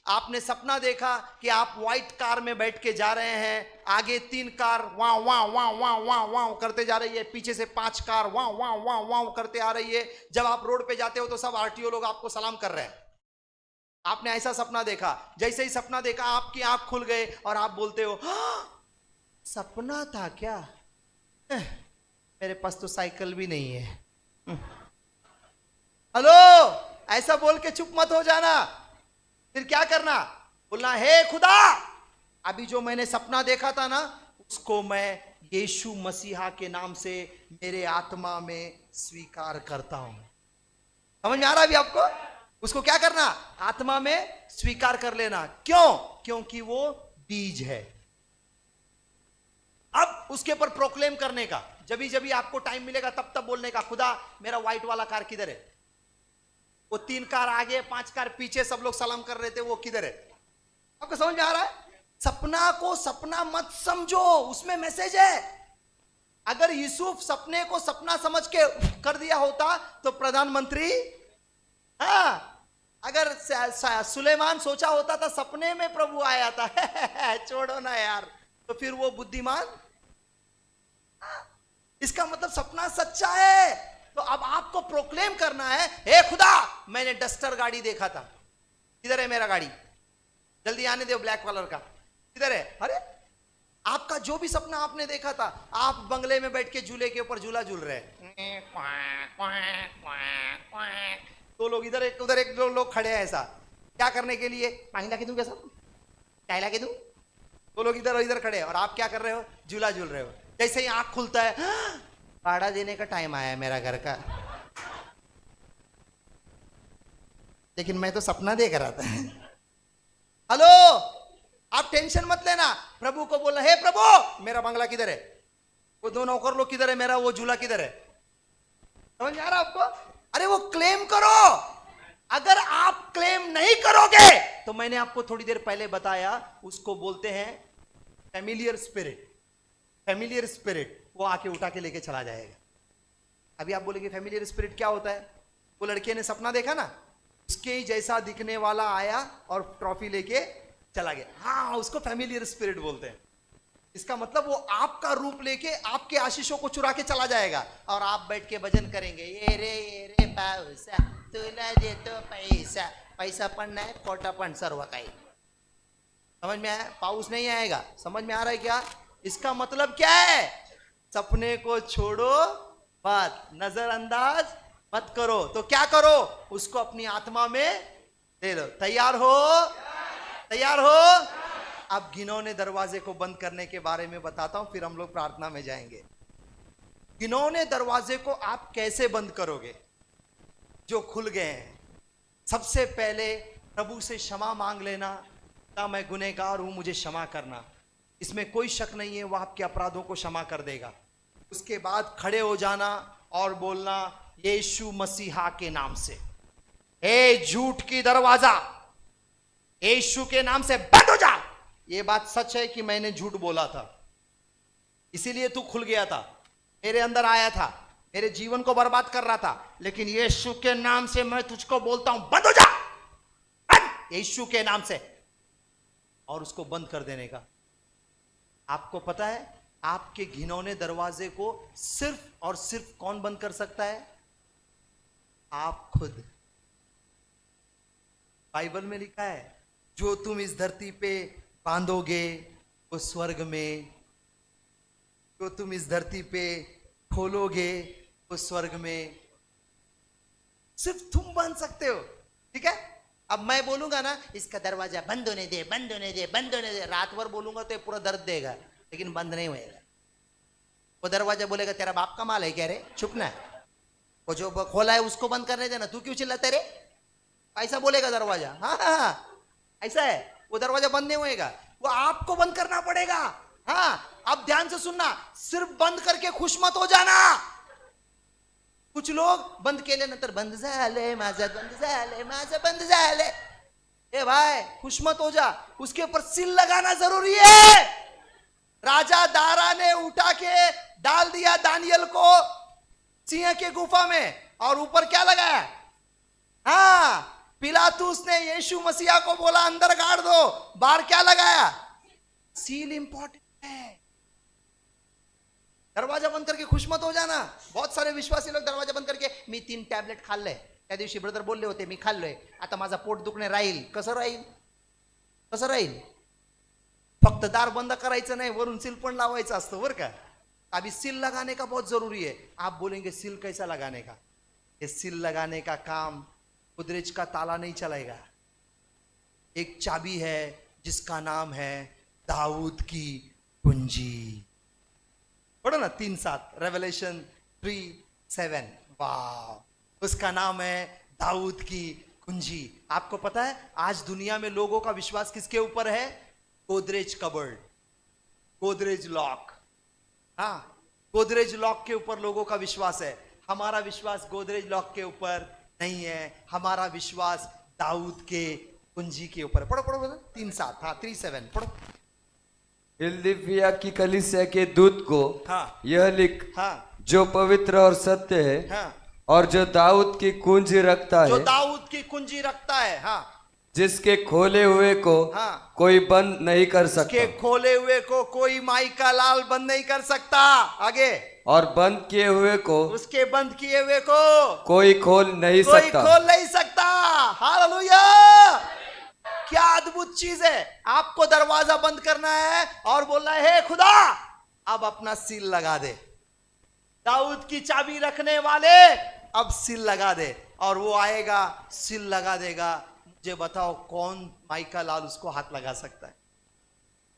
आपने सपना देखा कि आप व्हाइट कार में बैठ के जा रहे हैं, आगे 3 कार वाव वाव वाव वाव वाव वाव करते जा रही है, पीछे से 5 कार वाव वाव वाव वाव करते आ रही है। जब आप रोड पे जाते हो तो सब आरटीओ लोग आपको सलाम कर रहे हैं। आपने ऐसा सपना देखा। जैसे ही सपना देखा, आपकी आंख खुल गए और आप बोलते हो, सपना था क्या? मेरे पास तो साइकिल भी नहीं है। हेलो, ऐसा बोल के चुप मत हो जाना। फिर क्या करना? बोलना, हे खुदा, अभी जो मैंने सपना देखा था ना, उसको मैं यीशु मसीहा के नाम से मेरे आत्मा में स्वीकार करता हूं। समझ में आ रहा है अभी आपको? उसको क्या करना? आत्मा में स्वीकार कर लेना। क्यों? क्योंकि वो बीज है। अब उसके ऊपर प्रोक्लेम करने का, जब आपको टाइम मिलेगा तब तब बोलने का, खुदा मेरा व्हाइट वाला कार किधर है? वो 3 कार आगे 5 कार पीछे सब लोग सलाम कर रहे थे, वो किधर है? आपको समझ में आ रहा है? सपना को सपना मत समझो, उसमें मैसेज है। अगर यूसुफ सपने को सपना समझ के कर दिया होता तो प्रधानमंत्री, हाँ, अगर सुलेमान सोचा होता था सपने में प्रभु आया था, छोड़ो ना यार, तो फिर वो बुद्धिमान। इसका मतलब सपना सच्चा है। तो अब आपको प्रोक्लेम करना है, हे खुदा, मैंने डस्टर गाड़ी देखा था। किधर है मेरा गाड़ी? जल्दी आने दो, ब्लैक कलर का किधर है? अरे आपका जो भी सपना आपने देखा था, आप बंगले में बैठ के झूले के ऊपर झूला झूल रहे हैं। तो लोग इधर एक उधर एक दो लोग खड़े हैं ऐसा क्या करने के लिए? पानी ला के दूं क्या सब? चाय ला के दूं? तो लोग इधर इधर खड़े हैं और आप क्या कर रहे हो? झूला झूल रहे हो। जैसे ही आंख खुलता है, भाड़ा देने का टाइम आया है मेरा घर का, लेकिन मैं तो सपना देख रहा था। हेलो, आप टेंशन मत लेना, प्रभु को बोलना, हे प्रभु मेरा बंगला किधर है? वो दो नौकर लोग किधर है? मेरा वो झूला किधर है? समझ में आ रहा आपको? अरे वो क्लेम करो। अगर आप क्लेम नहीं करोगे तो मैंने आपको थोड़ी देर पहले बताया, उसको बोलते हैं फैमिलियर स्पिरिट। फैमिलियर स्पिरिट वो आके उठा के लेके चला जाएगा। अभी आप बोलेंगे फैमिलियर स्पिरिट क्या होता है? वो लड़के ने सपना देखा ना, उसके ही जैसा दिखने वाला आया और ट्रॉफी लेके चला गया। हाँ, उसको फैमिलियर स्पिरिट बोलते हैं। इसका मतलब वो आपका रूप लेके आपके आशीषों को चुरा के चला जाएगा और आप बैठ के भजन करेंगे, ये रे पाऊसा तुला देतो पैसा। पैसा पण नाही, खोटा पण सर्व काही। समझ में आया? पाऊस नहीं आएगा। समझ में आ रहा है क्या? इसका मतलब क्या है? सपने को छोड़ो मत, नजरअंदाज मत करो। तो क्या करो? उसको अपनी आत्मा में ले लो। तैयार हो? तैयार हो? अब घिनौने दरवाजे को बंद करने के बारे में बताता हूं, फिर हम लोग प्रार्थना में जाएंगे। घिनौने दरवाजे को आप कैसे बंद करोगे जो खुल गए हैं? सबसे पहले प्रभु से क्षमा मांग लेना, मैं गुनहगार हूं, मुझे क्षमा करना। इसमें कोई शक नहीं है, वह आपके अपराधों को क्षमा कर देगा। उसके बाद खड़े हो जाना और बोलना, यीशु मसीहा के नाम से ए झूठ की दरवाजा यीशु के नाम से बंद हो जा। ये बात सच है कि मैंने झूठ बोला था, इसीलिए तू खुल गया था, मेरे अंदर आया था, मेरे जीवन को बर्बाद कर रहा था, लेकिन यीशु के नाम से मैं तुझको बोलता हूं, बंद हो जा, बंद, यीशु के नाम से। और उसको बंद कर देने का। आपको पता है आपके घिनौने दरवाजे को सिर्फ और सिर्फ कौन बंद कर सकता है? आप खुद। बाइबल में लिखा है, जो तुम इस धरती पे बांधोगे वो स्वर्ग में, जो तुम इस धरती पे खोलोगे वो स्वर्ग में। सिर्फ तुम बांध सकते हो, ठीक है? अब मैं बोलूंगा ना, इसका दरवाजा बंद होने दे, बंद होने दे, बंद होने दे, रात भर बोलूंगा तो ये पूरा दर्द देगा, लेकिन बंद नहीं होएगा। वो दरवाजा बोलेगा, तेरा बाप का माल है क्या रे? चुप ना, वो जो खोला है उसको बंद करने देना, तू क्यों चिल्लाता रे? ऐसा बोलेगा दरवाजा। हाँ हाँ हाँ, ऐसा है। वो दरवाजा बंद नहीं होएगा, वो आपको बंद करना पड़ेगा। हाँ, अब ध्यान से सुनना, सिर्फ बंद करके खुश मत हो जाना। कुछ लोग बंद केल्यानंतर बंद झाले माझं, बंद झाले माझं, बंद झाले। ए भाई, खुश मत हो जा, उसके ऊपर सील लगाना जरूरी है। राजा दारा ने उठा के डाल दिया दानियल को सिंह के गुफा में, और ऊपर क्या लगाया? हाँ, पिलातुस ने यीशु मसीहा को बोला अंदर गाड़ दो, बाहर क्या लगाया? सील इंपॉर्टेंट है। दरवाजा बंद करके खुश मत हो जाना। बहुत सारे विश्वासी लोग दरवाजा बंद करके, मी 3 टॅबलेट खाल्ले, त्या दिवशी ब्रदर बोलले होते मी खाल्लोय, आता माझा पोट दुखणे राहील। कसं राहील? कसं राहील? फक्त दार बंद करायचं नाही, वरून सील पण लावायचं असतं बरं का। अभी सील लगाने का बहुत जरूरी है। आप बोलेंगे सील कैसा लगाने का? ये सील लगाने का काम गोदरेज का ताला नहीं चलाएगा। एक चाबी है जिसका नाम है दाऊद की कुंजी। पढ़ो ना 3:7, रेवलेशन 3:7। वाह, उसका नाम है दाऊद की कुंजी। आपको पता है आज दुनिया में लोगों का विश्वास किसके ऊपर है? Godrej cupboard, Godrej lock. हाँ, गोदरेज लॉक के ऊपर लोगों का विश्वास है। हमारा विश्वास गोदरेज लॉक के ऊपर नहीं है, हमारा विश्वास दाऊद के कुंजी के ऊपर है। पढ़ो पढ़ो पढ़ो 3:7, हाँ 3:7 पढ़ो। फिलदिलफिया की कलीसिया के दूत को हाँ यह लिख, हाँ जो पवित्र और सत्य है, हाँ, और जो दाऊद की कुंजी रखता जो है, दाऊद की कुंजी रखता है, हाँ, जिसके खोले हुए को हाँ, कोई बंद नहीं कर उसके सकता, खोले हुए को कोई माई का लाल बंद नहीं कर सकता। आगे, और बंद किए हुए को उसके बंद किए हुए को कोई खोल नहीं कोई सकता। खोल नहीं सकता। हालेलुया। क्या अद्भुत चीज है। आपको दरवाजा बंद करना है और बोलना है, हे खुदा अब अपना सील लगा दे। दाऊद की चाबी रखने वाले अब सील लगा दे, और वो आएगा सील लगा देगा। मुझे बताओ कौन माइका लाल उसको हाथ लगा सकता है?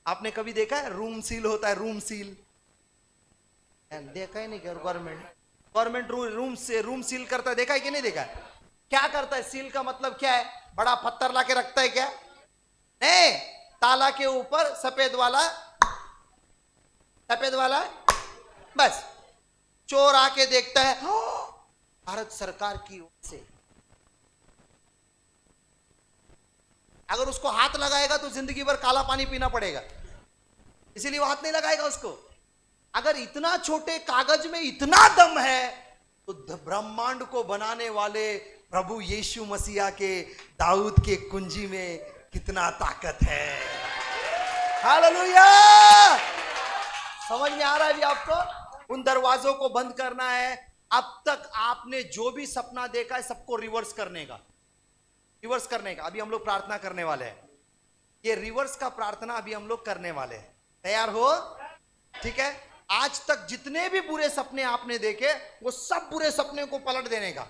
आपने कभी देखा है रूम सील होता है, रूम सील देखा ही नहीं? गवर्नमेंट रूम सील करता है, देखा है कि नहीं देखा है? क्या करता है? सील का मतलब क्या है? बड़ा पत्थर लाके रखता है क्या? नहीं, ताला के ऊपर सफेद वाला बस चोर आके देखता है, भारत सरकार की ओर से। अगर उसको हाथ लगाएगा तो जिंदगी भर काला पानी पीना पड़ेगा, इसीलिए वो हाथ नहीं लगाएगा उसको। अगर इतना छोटे कागज में इतना दम है तो ब्रह्मांड को बनाने वाले प्रभु यीशु मसीहा के दाऊद के कुंजी में कितना ताकत है। हालेलुया! समझ में आ रहा है भी आपको? उन दरवाजों को बंद करना है। अब तक आपने जो भी सपना देखा है सबको रिवर्स करने का। अभी हम लोग प्रार्थना करने वाले हैं। ये रिवर्स का प्रार्थना अभी हम लोग करने वाले हैं। तैयार हो? ठीक है। आज तक जितने भी बुरे सपने आपने देखे वो सब बुरे सपने को पलट देने का।